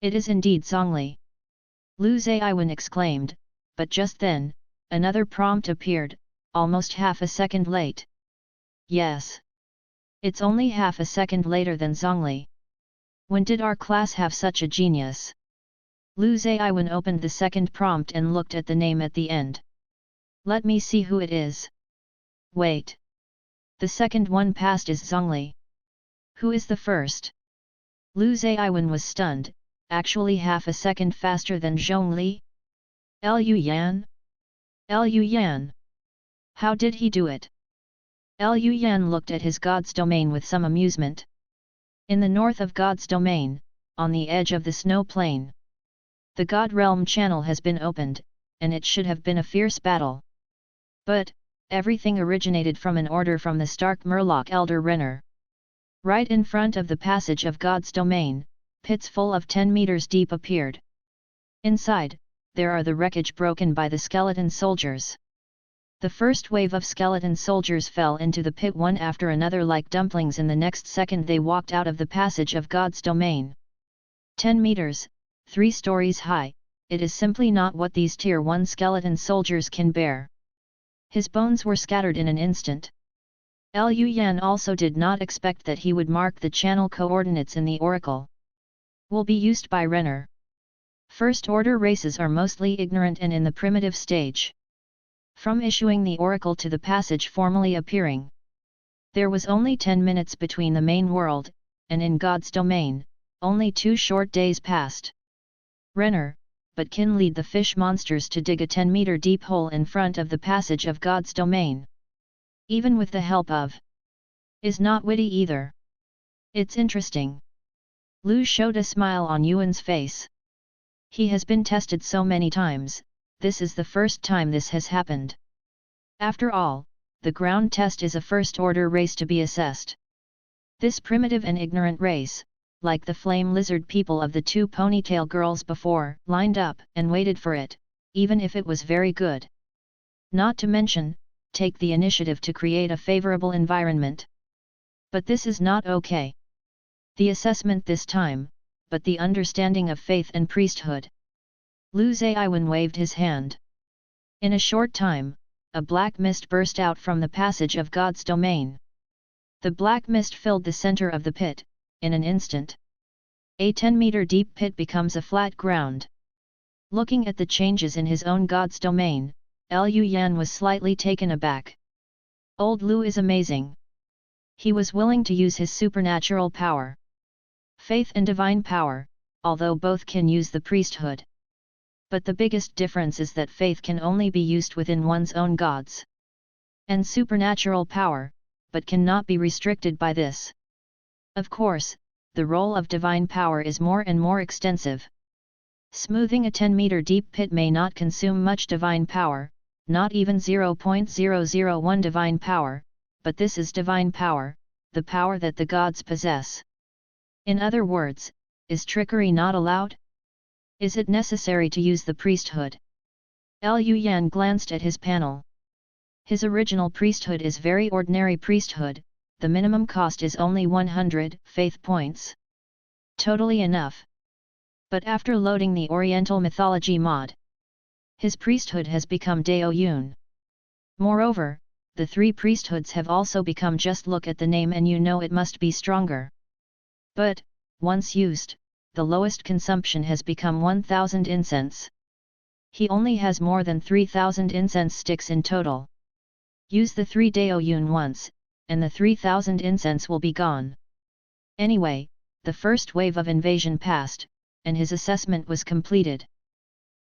It is indeed Zhongli. Lu Zaiwen exclaimed, but just then, another prompt appeared, almost half a second late. Yes. It's only half a second later than Zhongli. When did our class have such a genius? Lu Zaiwen opened the second prompt and looked at the name at the end. Let me see who it is. Wait. The second one passed is Zhongli. Who is the first? Lu Zaiwen was stunned, actually half a second faster than Zhongli? Liu Yan? Liu Yan? How did he do it? Liu Yan looked at his God's domain with some amusement. In the north of God's domain, on the edge of the snow plain, the God realm channel has been opened, and it should have been a fierce battle. But, everything originated from an order from the Stark Murloc Elder Renner. Right in front of the passage of God's domain, pits full of 10 meters deep appeared. Inside, there are the wreckage broken by the skeleton soldiers. The first wave of skeleton soldiers fell into the pit one after another like dumplings. In the next second they walked out of the passage of God's domain. 10 meters, 3 stories high, it is simply not what these Tier 1 skeleton soldiers can bear. His bones were scattered in an instant. Liu Yan also did not expect that he would mark the channel coordinates in the oracle. Will be used by Renner. First-order races are mostly ignorant and in the primitive stage. From issuing the oracle to the passage formally appearing, there was only 10 minutes between the main world, and in God's domain, only 2 short days passed. Renner, but can lead the fish monsters to dig a 10-meter deep hole in front of the passage of God's domain. Even with the help of. Is not witty either. It's interesting. Lu showed a smile on Yuan's face. He has been tested so many times, this is the first time this has happened. After all, the ground test is a first-order race to be assessed. This primitive and ignorant race, like the flame lizard people of the two ponytail girls before, lined up and waited for it, even if it was very good. Not to mention, take the initiative to create a favorable environment. But this is not okay. The assessment this time, but the understanding of faith and priesthood. Lu Zaiwen waved his hand. In a short time, a black mist burst out from the passage of God's domain. The black mist filled the center of the pit. In an instant, a 10-meter deep pit becomes a flat ground. Looking at the changes in his own God's domain, Liu Yan was slightly taken aback. Old Lu is amazing. He was willing to use his supernatural power. Faith and divine power, although both can use the priesthood. But the biggest difference is that faith can only be used within one's own gods. And supernatural power, but cannot be restricted by this. Of course, the role of divine power is more and more extensive. Smoothing a 10-meter deep pit may not consume much divine power, not even 0.001 divine power, but this is divine power, the power that the gods possess. In other words, is trickery not allowed? Is it necessary to use the priesthood? Liu Yan glanced at his panel. His original priesthood is very ordinary priesthood, the minimum cost is only 100 faith points. Totally enough. But after loading the Oriental Mythology mod, his priesthood has become Dao Yun. Moreover, the three priesthoods have also become just look at the name and you know it must be stronger. But, once used, the lowest consumption has become 1000 incense. He only has more than 3000 incense sticks in total. Use the 3 Dao Yun once, and the 3000 incense will be gone. Anyway, the first wave of invasion passed, and his assessment was completed.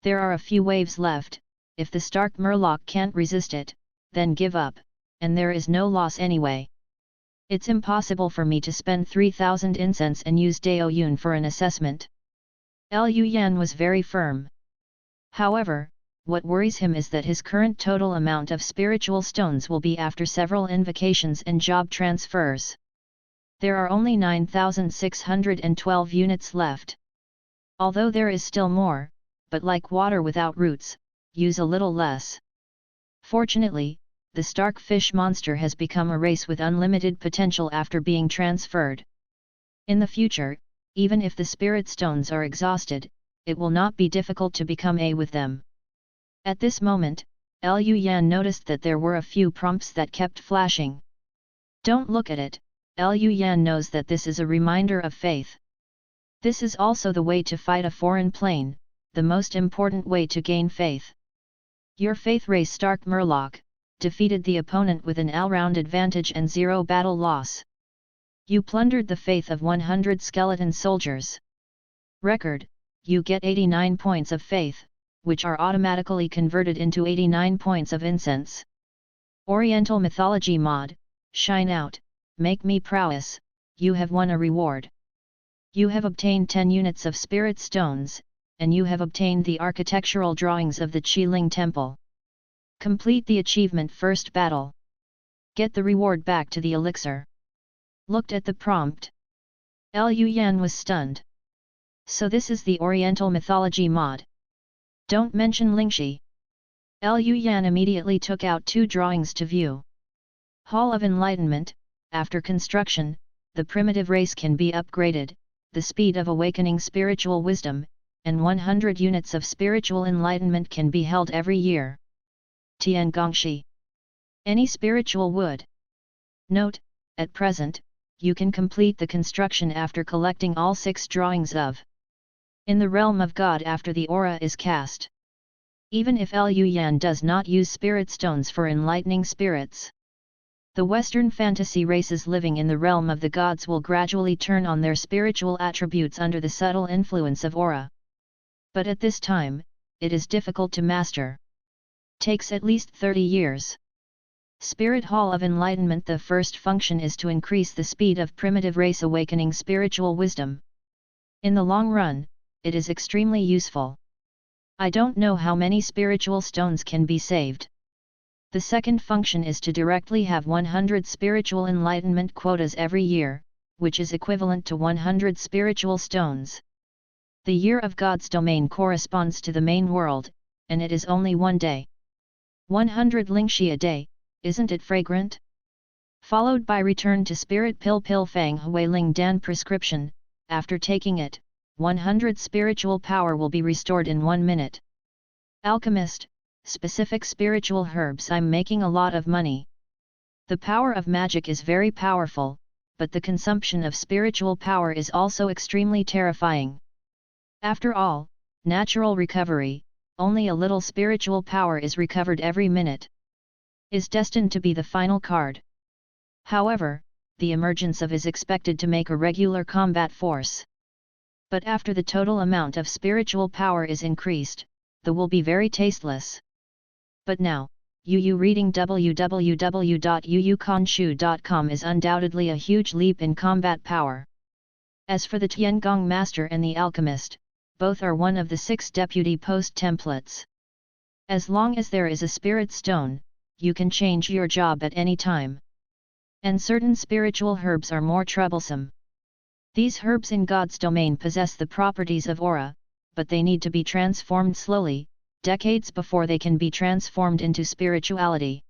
There are a few waves left. If the Stark Murloc can't resist it, then give up, and there is no loss anyway. It's impossible for me to spend 3000 incense and use Dao Yun for an assessment. Liu Yan was very firm. However, what worries him is that his current total amount of spiritual stones will be after several invocations and job transfers. There are only 9612 units left. Although there is still more, but like water without roots, use a little less. Fortunately, the Starkfish monster has become a race with unlimited potential after being transferred. In the future, even if the spirit stones are exhausted, it will not be difficult to become A with them. At this moment, Liu Yan noticed that there were a few prompts that kept flashing. Don't look at it, Liu Yan knows that this is a reminder of faith. This is also the way to fight a foreign plane, the most important way to gain faith. Your faith race Stark Murloc defeated the opponent with an all-round advantage and 0 battle loss. You plundered the faith of 100 skeleton soldiers. Record, you get 89 points of faith, which are automatically converted into 89 points of incense. Oriental Mythology mod, shine out, make me prowess, you have won a reward. You have obtained 10 units of spirit stones, and you have obtained the architectural drawings of the Qiling Temple. Complete the achievement first battle. Get the reward back to the elixir. Looked at the prompt. Liu Yan was stunned. So this is the Oriental Mythology mod. Don't mention Lingxi. Liu Yan immediately took out 2 drawings to view. Hall of Enlightenment, after construction, the primitive race can be upgraded, the speed of awakening spiritual wisdom, and 100 units of spiritual enlightenment can be held every year. Tian Gongxi. Any spiritual wood. Note, at present, you can complete the construction after collecting all 6 drawings of in the realm of God after the aura is cast. Even if Liu Yan does not use spirit stones for enlightening spirits, the Western fantasy races living in the realm of the gods will gradually turn on their spiritual attributes under the subtle influence of aura. But at this time, it is difficult to master. Takes at least 30 years. Spirit Hall of Enlightenment. The first function is to increase the speed of primitive race awakening spiritual wisdom. In the long run, it is extremely useful. I don't know how many spiritual stones can be saved. The second function is to directly have 100 spiritual enlightenment quotas every year, which is equivalent to 100 spiritual stones. The year of God's domain corresponds to the main world, and it is only one day. 100 lingxi a day, isn't it fragrant? Followed by return to spirit pill fang hui ling dan prescription. After taking it, 100 spiritual power will be restored in 1 minute. Alchemist, specific spiritual herbs. I'm making a lot of money. The power of magic is very powerful, but the consumption of spiritual power is also extremely terrifying. After all, natural recovery, only a little spiritual power is recovered every minute, is destined to be the final card. However, the emergence of is expected to make a regular combat force. But after the total amount of spiritual power is increased, the will be very tasteless. But now, Yu reading www.yuyukanshu.com is undoubtedly a huge leap in combat power. As for the Tiangong Master and the Alchemist, both are one of the 6 deputy post templates. As long as there is a spirit stone, you can change your job at any time. And certain spiritual herbs are more troublesome. These herbs in God's domain possess the properties of aura, but they need to be transformed slowly, decades before they can be transformed into spirituality.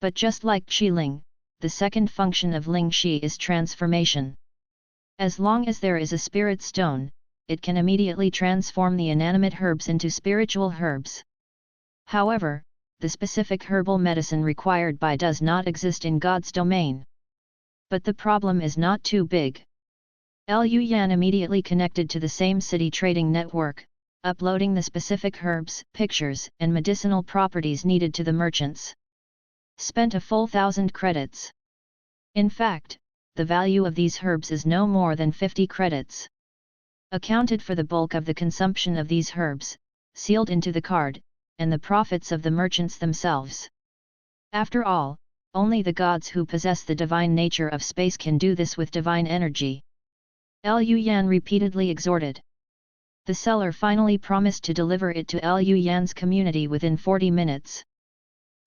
But just like Xiling, the second function of Ling Xi is transformation. As long as there is a spirit stone, it can immediately transform the inanimate herbs into spiritual herbs. However, the specific herbal medicine required by does not exist in God's domain. But the problem is not too big. Liu Yan immediately connected to the same city trading network, uploading the specific herbs, pictures, and medicinal properties needed to the merchants. Spent a full 1,000 credits. In fact, the value of these herbs is no more than 50 credits. Accounted for the bulk of the consumption of these herbs, sealed into the card, and the profits of the merchants themselves. After all, only the gods who possess the divine nature of space can do this with divine energy. Liu Yan repeatedly exhorted. The seller finally promised to deliver it to Liu Yan's community within 40 minutes.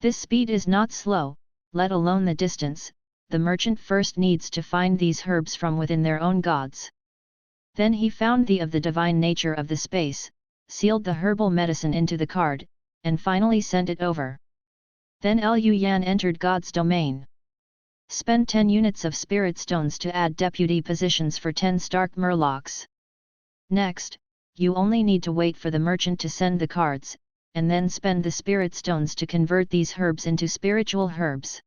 This speed is not slow, let alone the distance. The merchant first needs to find these herbs from within their own gods. Then he found the of the divine nature of the space, sealed the herbal medicine into the card, and finally sent it over. Then Liu Yan entered God's domain. Spend 10 units of spirit stones to add deputy positions for 10 Stark Murlocs. Next, you only need to wait for the merchant to send the cards, and then spend the spirit stones to convert these herbs into spiritual herbs.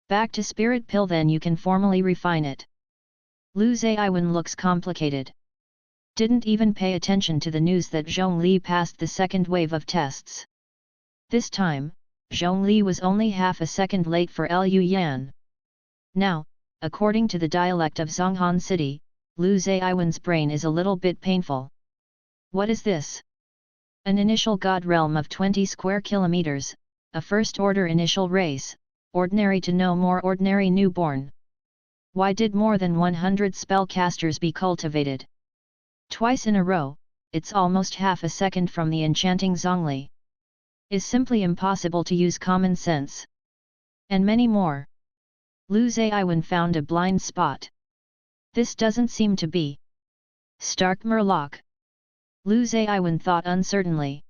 Back to spirit pill, then you can formally refine it. Lu Zaiwen looks complicated. Didn't even pay attention to the news that Zhongli passed the second wave of tests. This time, Zhongli was only half a second late for Liu Yan. Now, according to the dialect of Zhonghan City, Lu Zaiwen's brain is a little bit painful. What is this? An initial god realm of 20 square kilometers, a first-order initial race, ordinary to no more ordinary newborn. Why did more than 100 spellcasters be cultivated? Twice in a row, it's almost half a second from the enchanting Zhongli. Is simply impossible to use common sense. And many more. Lu Zaiwen found a blind spot. This doesn't seem to be Stark Murloc. Lu Zaiwen thought uncertainly.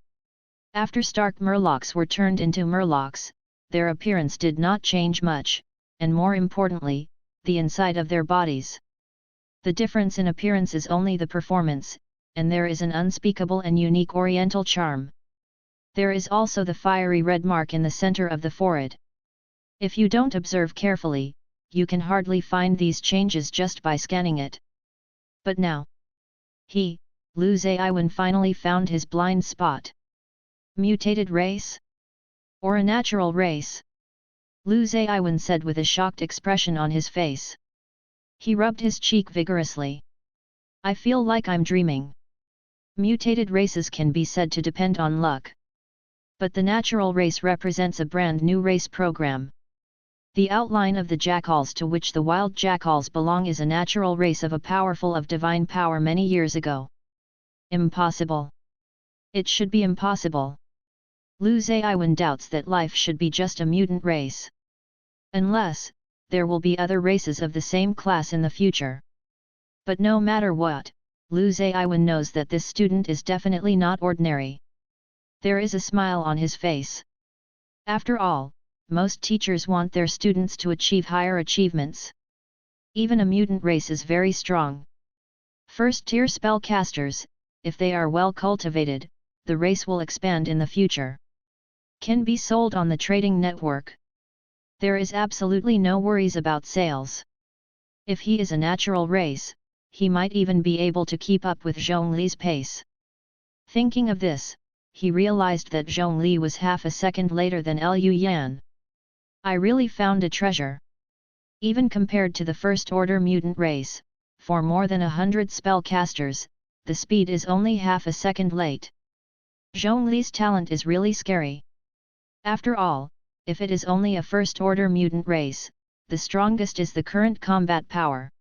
After Stark Murlocs were turned into Murlocs, their appearance did not change much, and more importantly, the inside of their bodies. The difference in appearance is only the performance, and there is an unspeakable and unique Oriental charm. There is also the fiery red mark in the center of the forehead. If you don't observe carefully, you can hardly find these changes just by scanning it. But now, Lu Zaiwen finally found his blind spot. Mutated race? Or a natural race? Lu Zaiwen said with a shocked expression on his face. He rubbed his cheek vigorously. I feel like I'm dreaming. Mutated races can be said to depend on luck. But the natural race represents a brand new race program. The outline of the jackals to which the wild jackals belong is a natural race of a powerful of divine power many years ago. Impossible. It should be impossible. Lu Zaiwen doubts that life should be just a mutant race. Unless, there will be other races of the same class in the future. But no matter what, Lu Zaiwen knows that this student is definitely not ordinary. There is a smile on his face. After all, most teachers want their students to achieve higher achievements. Even a mutant race is very strong. First-tier spellcasters, if they are well cultivated, the race will expand in the future. Can be sold on the trading network. There is absolutely no worries about sales. If he is a natural race, he might even be able to keep up with Zhongli's pace. Thinking of this, he realized that Zhongli was half a second later than Liu Yan. I really found a treasure. Even compared to the first-order mutant race, for more than 100 spellcasters, the speed is only half a second late. Zhongli's talent is really scary. After all, if it is only a first-order mutant race, the strongest is the current combat power.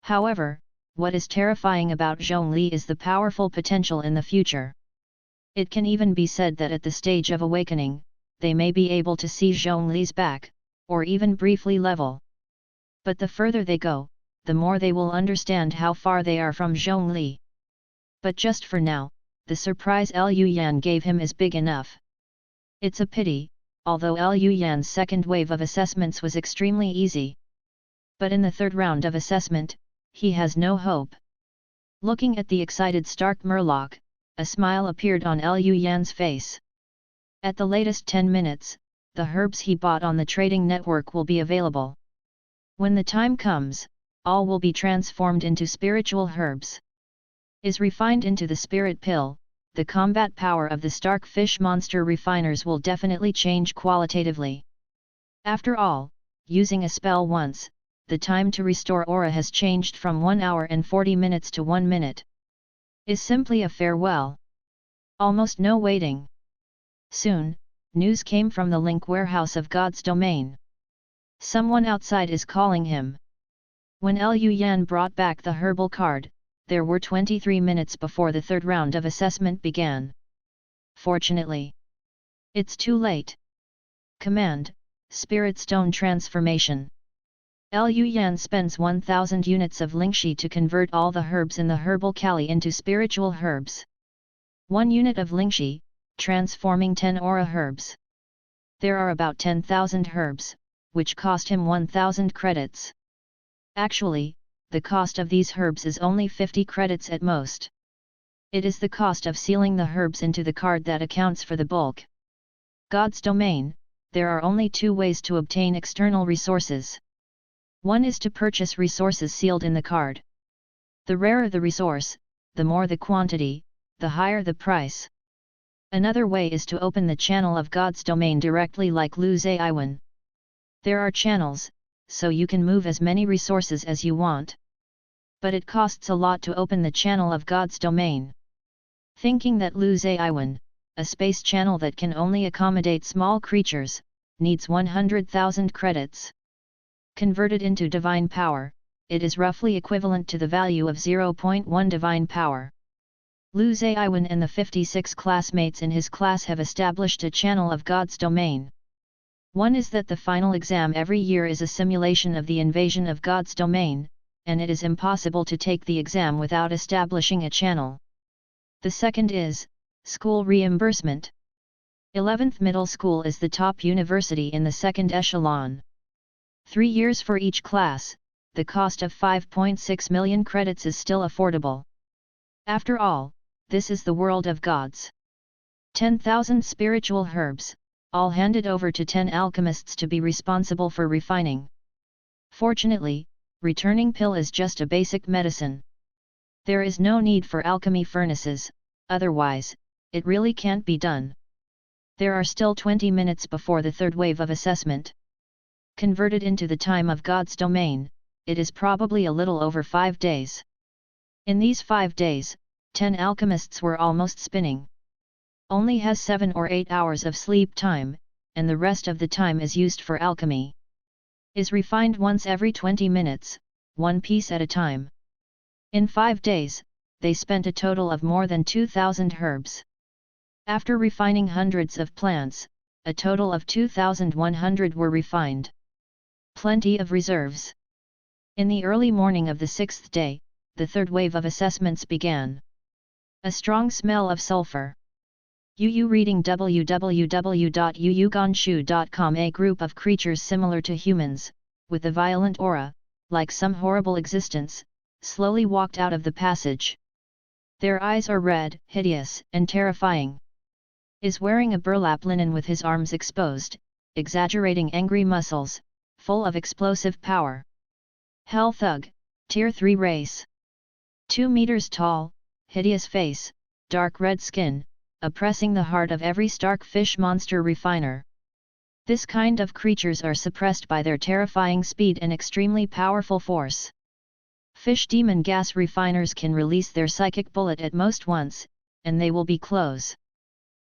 However, what is terrifying about Zhongli is the powerful potential in the future. It can even be said that at the stage of awakening, they may be able to see Zhongli's back, or even briefly level. But the further they go, the more they will understand how far they are from Zhongli. But just for now, the surprise Liu Yan gave him is big enough. It's a pity, although Liu Yan's second wave of assessments was extremely easy. But in the third round of assessment, he has no hope. Looking at the excited Stark Murloc, a smile appeared on Liu Yan's face. At the latest 10 minutes, the herbs he bought on the trading network will be available. When the time comes, all will be transformed into spiritual herbs. Is refined into the spirit pill, the combat power of the Stark Fish monster refiners will definitely change qualitatively. After all, using a spell once, the time to restore aura has changed from 1 hour and 40 minutes to 1 minute. Is simply a farewell. Almost no waiting. Soon, news came from the link warehouse of God's domain. Someone outside is calling him. When Liu Yan brought back the herbal card, there were 23 minutes before the third round of assessment began. Fortunately, it's too late. Command, Spirit Stone Transformation. Liu Yan spends 1000 units of Lingxi to convert all the herbs in the herbal Kali into spiritual herbs. 1 unit of Lingxi, transforming 10 aura herbs. There are about 10,000 herbs, which cost him 1000 credits. Actually, the cost of these herbs is only 50 credits at most. It is the cost of sealing the herbs into the card that accounts for the bulk. God's domain, there are only 2 ways to obtain external resources. One is to purchase resources sealed in the card. The rarer the resource, the more the quantity, the higher the price. Another way is to open the channel of God's domain directly like Lu Zaiwen. There are channels, so you can move as many resources as you want. But it costs a lot to open the channel of God's domain. Thinking that Lu Zaiwen, a space channel that can only accommodate small creatures, needs 100,000 credits. Converted into divine power, it is roughly equivalent to the value of 0.1 divine power. Lu Zaiwen and the 56 classmates in his class have established a channel of God's domain. One is that the final exam every year is a simulation of the invasion of God's domain, and it is impossible to take the exam without establishing a channel. The second is school reimbursement. 11th Middle School is the top university in the second echelon. 3 years for each class, the cost of 5.6 million credits is still affordable. After all, this is the world of gods. 10,000 spiritual herbs, all handed over to 10 alchemists to be responsible for refining. Fortunately, returning pill is just a basic medicine. There is no need for alchemy furnaces, otherwise, it really can't be done. There are still 20 minutes before the third wave of assessment. Converted into the time of God's domain, it is probably a little over 5 days. In these 5 days, 10 alchemists were almost spinning. Only has 7 or 8 hours of sleep time, and the rest of the time is used for alchemy. Is refined once every 20 minutes, 1 piece at a time. In 5 days, they spent a total of more than 2,000 herbs. After refining hundreds of plants, a total of 2,100 were refined. Plenty of reserves. In the early morning of the sixth day, the third wave of assessments began. A strong smell of sulfur. UU reading www.uuganshu.com. A group of creatures similar to humans, with a violent aura, like some horrible existence, slowly walked out of the passage. Their eyes are red, hideous, and terrifying. Is wearing a burlap linen with his arms exposed, exaggerating angry muscles, full of explosive power. Hell Thug, Tier 3 race. 2 meters tall, hideous face, dark red skin, oppressing the heart of every stark fish monster refiner. This kind of creatures are suppressed by their terrifying speed and extremely powerful force. Fish demon gas refiners can release their psychic bullet at most once, and they will be close.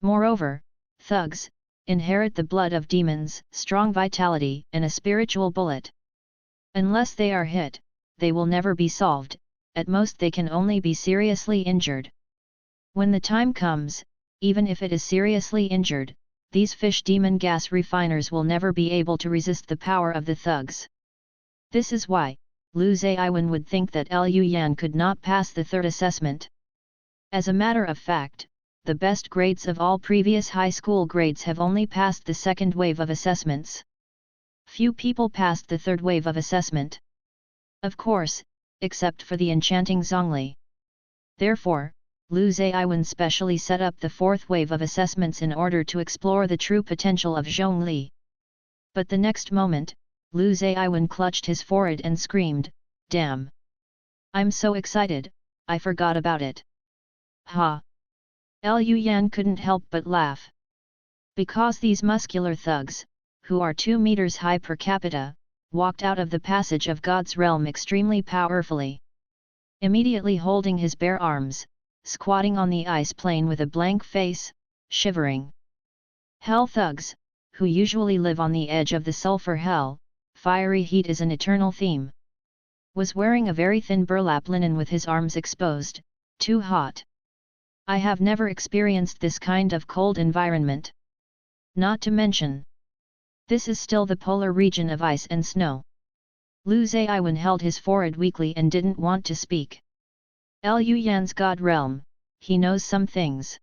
Moreover, thugs inherit the blood of demons, strong vitality, and a spiritual bullet. Unless they are hit, they will never be solved, at most they can only be seriously injured. When the time comes, even if it is seriously injured, these fish demon gas refiners will never be able to resist the power of the thugs. This is why, Lu Zaiwen would think that Liu Yan could not pass the third assessment. As a matter of fact, the best grades of all previous high school grades have only passed the second wave of assessments. Few people passed the third wave of assessment. Of course, except for the enchanting Zhongli. Therefore, Lu Zaiwen specially set up the fourth wave of assessments in order to explore the true potential of Zhongli. But the next moment, Lu Zaiwen clutched his forehead and screamed, "Damn! I'm so excited, I forgot about it." Ha! Liu Yan couldn't help but laugh. Because these muscular thugs, who are 2 meters high per capita, walked out of the passage of God's realm extremely powerfully. Immediately holding his bare arms, squatting on the ice plain with a blank face, shivering. Hell thugs, who usually live on the edge of the sulfur hell, fiery heat is an eternal theme. Was wearing a very thin burlap linen with his arms exposed, too hot. I have never experienced this kind of cold environment. Not to mention, this is still the polar region of ice and snow. Lu Zaiwen held his forehead weakly and didn't want to speak. Liu Yan's God realm, he knows some things.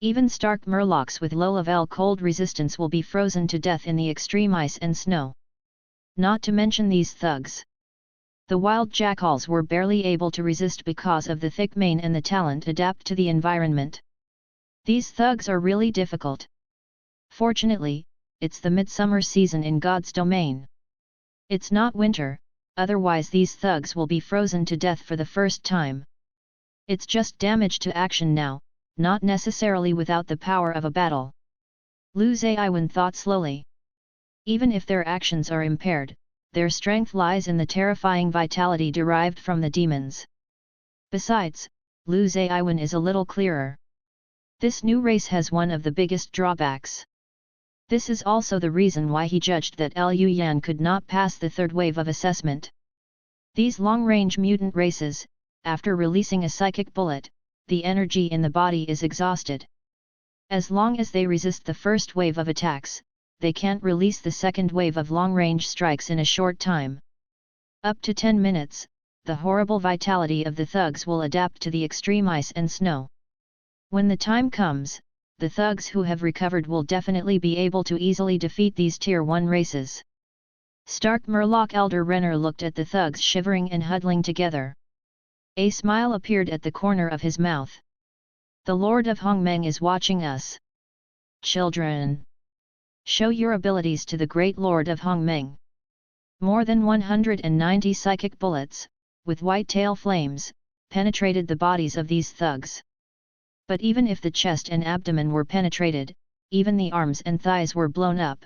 Even stark murlocs with low level cold resistance will be frozen to death in the extreme ice and snow. Not to mention these thugs. The wild jackals were barely able to resist because of the thick mane and the talent adapt to the environment. These thugs are really difficult. Fortunately, it's the midsummer season in God's domain. It's not winter, otherwise these thugs will be frozen to death for the first time. It's just damage to action now, not necessarily without the power of a battle. Lu Zaiwen thought slowly. Even if their actions are impaired, their strength lies in the terrifying vitality derived from the demons. Besides, Lu Zaiwen is a little clearer. This new race has one of the biggest drawbacks. This is also the reason why he judged that Liu Yan could not pass the third wave of assessment. These long-range mutant races, after releasing a psychic bullet, the energy in the body is exhausted. As long as they resist the first wave of attacks, they can't release the second wave of long-range strikes in a short time. Up to 10 minutes, the horrible vitality of the thugs will adapt to the extreme ice and snow. When the time comes, the thugs who have recovered will definitely be able to easily defeat these Tier 1 races. Stark Murloc Elder Renner looked at the thugs shivering and huddling together. A smile appeared at the corner of his mouth. The Lord of Hongmeng is watching us. Children! Show your abilities to the great Lord of Hongmeng. More than 190 psychic bullets, with white tail flames, penetrated the bodies of these thugs. But even if the chest and abdomen were penetrated, even the arms and thighs were blown up.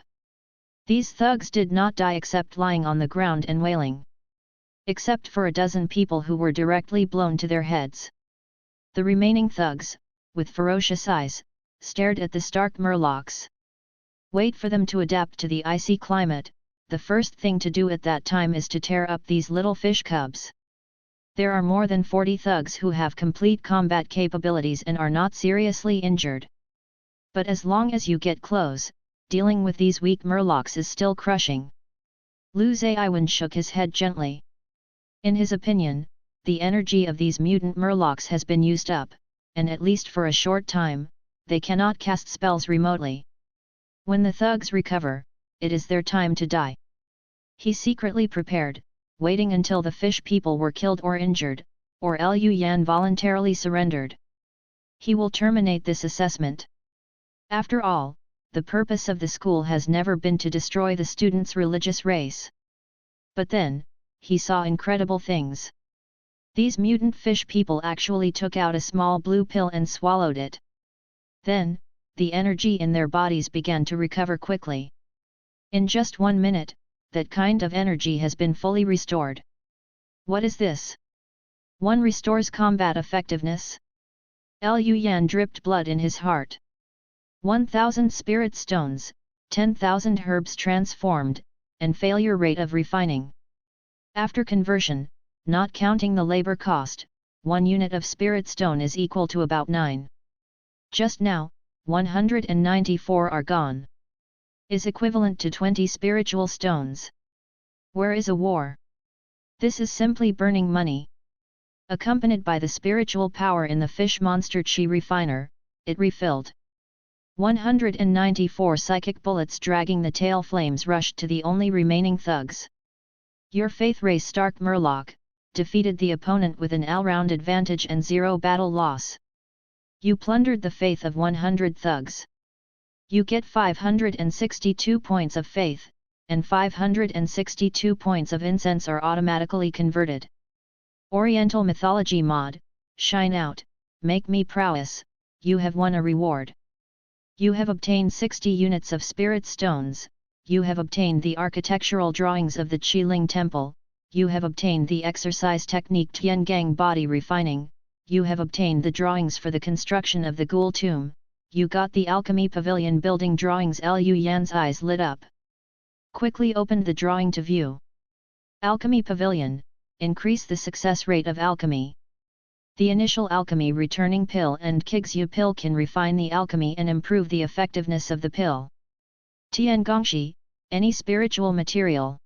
These thugs did not die except lying on the ground and wailing. Except for a dozen people who were directly blown to their heads. The remaining thugs, with ferocious eyes, stared at the stark murlocs. Wait for them to adapt to the icy climate, the first thing to do at that time is to tear up these little fish cubs. There are more than 40 thugs who have complete combat capabilities and are not seriously injured. But as long as you get close, dealing with these weak murlocs is still crushing. Lu Zaiwen shook his head gently. In his opinion, the energy of these mutant murlocs has been used up, and at least for a short time, they cannot cast spells remotely. When the thugs recover, it is their time to die. He secretly prepared, waiting until the fish people were killed or injured, or Lu Yan voluntarily surrendered. He will terminate this assessment. After all, the purpose of the school has never been to destroy the students' religious race. But then, he saw incredible things. These mutant fish people actually took out a small blue pill and swallowed it. Then, the energy in their bodies began to recover quickly. In just 1 minute, that kind of energy has been fully restored. What is this? One restores combat effectiveness? Lu Yan dripped blood in his heart. 1,000 spirit stones, 10,000 herbs transformed, and failure rate of refining. After conversion, not counting the labor cost, 1 unit of spirit stone is equal to about 9. Just now, 194 are gone. Is equivalent to 20 spiritual stones. Where is a war? This is simply burning money. Accompanied by the spiritual power in the fish monster chi refiner, it refilled. 194 psychic bullets dragging the tail flames rushed to the only remaining thugs. Your Faith Race Stark Murloc defeated the opponent with an all-round advantage and 0 battle loss. You plundered the faith of 100 thugs. You get 562 points of faith, and 562 points of incense are automatically converted. Oriental Mythology mod, shine out, make me prowess, you have won a reward. You have obtained 60 units of spirit stones, you have obtained the architectural drawings of the Qiling Temple, you have obtained the exercise technique Tiangang body refining, you have obtained the drawings for the construction of the Ghoul Tomb, you got the alchemy pavilion building drawings. Lu Yan's eyes lit up. Quickly opened the drawing to view. Alchemy pavilion, increase the success rate of alchemy. The initial alchemy returning pill and Kigsu pill can refine the alchemy and improve the effectiveness of the pill. Tiangongshi, any spiritual material.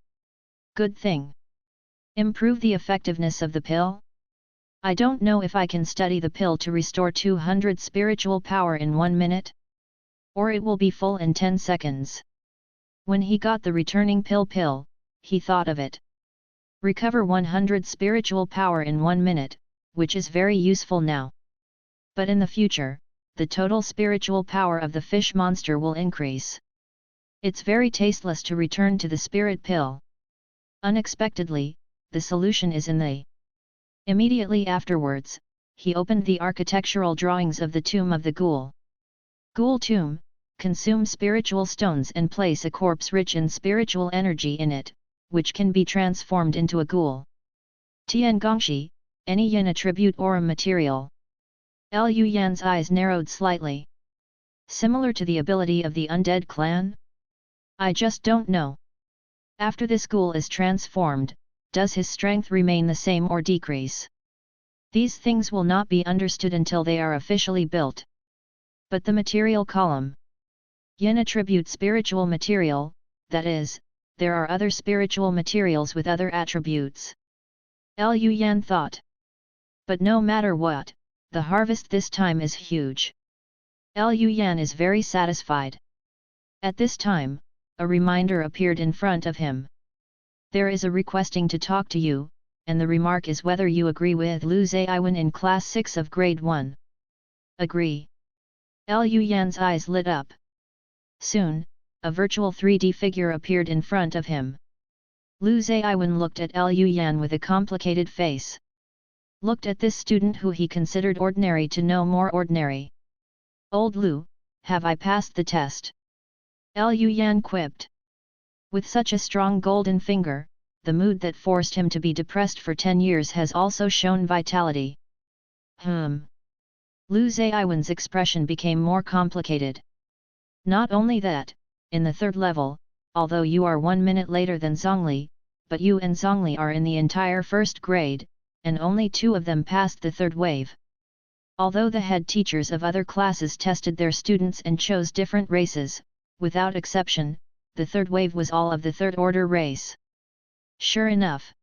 Good thing. Improve the effectiveness of the pill? I don't know if I can study the pill to restore 200 spiritual power in 1 minute. Or it will be full in 10 seconds. When he got the returning pill, he thought of it. Recover 100 spiritual power in 1 minute, which is very useful now. But in the future, the total spiritual power of the fish monster will increase. It's very tasteless to return to the spirit pill. Unexpectedly, the solution is in the. Immediately afterwards, he opened the architectural drawings of the tomb of the ghoul. Ghoul tomb, consume spiritual stones and place a corpse rich in spiritual energy in it, which can be transformed into a ghoul. Tiangongshi, any yin attribute or a material. Lu Yan's eyes narrowed slightly. Similar to the ability of the undead clan? I just don't know. After this ghoul is transformed, does his strength remain the same or decrease? These things will not be understood until they are officially built. But the material column. Yin attribute spiritual material, that is, there are other spiritual materials with other attributes. Lu Yan thought. But no matter what, the harvest this time is huge. Lu Yan is very satisfied. At this time, a reminder appeared in front of him. There is a requesting to talk to you, and the remark is whether you agree with Lu Zaiwen in Class 6 of Grade 1. Agree. Lu Yan's eyes lit up. Soon, a virtual 3D figure appeared in front of him. Lu Zaiwen looked at Lu Yan with a complicated face. Looked at this student who he considered ordinary to no more ordinary. Old Lu, have I passed the test? Lu Yan quipped. With such a strong golden finger, the mood that forced him to be depressed for 10 years has also shown vitality. Lu Zaiwen's expression became more complicated. Not only that, in the 3rd level, although you are 1 minute later than Zhongli, but you and Zhongli are in the entire 1st grade, and only 2 of them passed the 3rd wave. Although the head teachers of other classes tested their students and chose different races, without exception, the third wave was all of the third order race. Sure enough.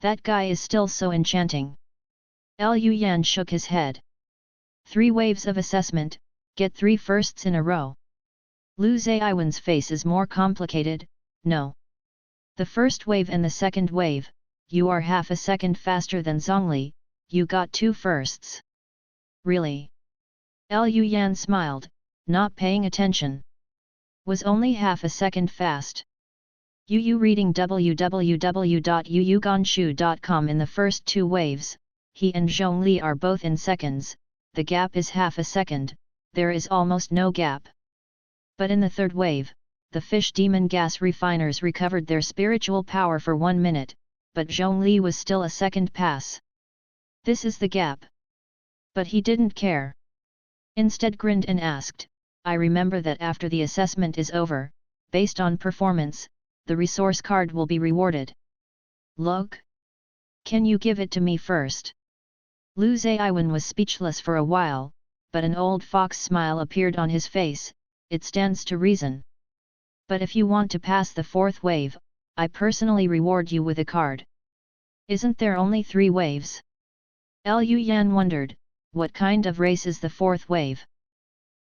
That guy is still so enchanting. Liu Yan shook his head. 3 waves of assessment, get 3 firsts in a row. Lu Zaiwen's face is more complicated, no. The first wave and the second wave, you are half a second faster than Zhongli, you got 2 firsts. Really? Liu Yan smiled, not paying attention. Was only half a second fast. Yu reading www.yuyuganshu.com. In the first 2 waves, he and Zhongli are both in seconds, the gap is half a second, there is almost no gap. But in the third wave, the fish demon gas refiners recovered their spiritual power for 1 minute, but Zhongli was still a second pass. This is the gap. But he didn't care. Instead grinned and asked, I remember that after the assessment is over, based on performance, the resource card will be rewarded. Look? Can you give it to me first? Lu Zaiwen was speechless for a while, but an old fox smile appeared on his face. It stands to reason. But if you want to pass the 4th wave, I personally reward you with a card. Isn't there only 3 waves? Liu Yan wondered, what kind of race is the 4th wave?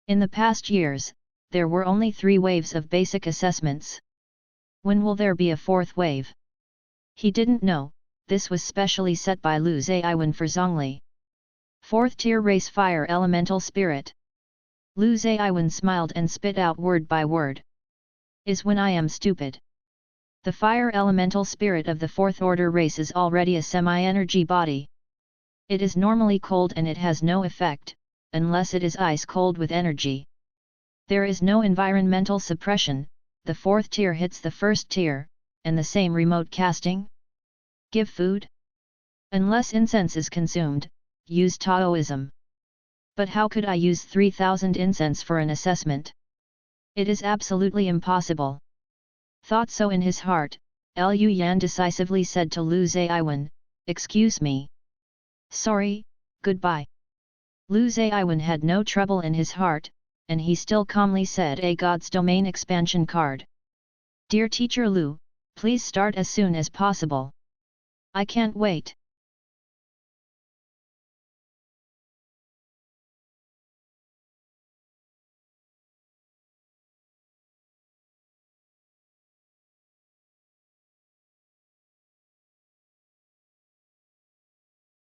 In the past years, there were only 3 waves of basic assessments. When will there be a 4th wave? He didn't know, this was specially set by Lu Zaiwen for Zhongli. 4th tier race fire elemental spirit. Lu Zaiwen smiled and spit out word by word. Is when I am stupid. The fire elemental spirit of the 4th order race is already a semi-energy body. It is normally cold and it has no effect, unless it is ice cold with energy. There is no environmental suppression, the 4th tier hits the 1st tier, and the same remote casting? Give food? Unless incense is consumed, use Taoism. But how could I use 3,000 incense for an assessment? It is absolutely impossible. Thought so in his heart, Liu Yan decisively said to Lu Zaiwen, excuse me. Sorry, goodbye. Lu Zaiwen had no trouble in his heart, and he still calmly said a God's Domain expansion card. Dear Teacher Lu, please start as soon as possible. I can't wait.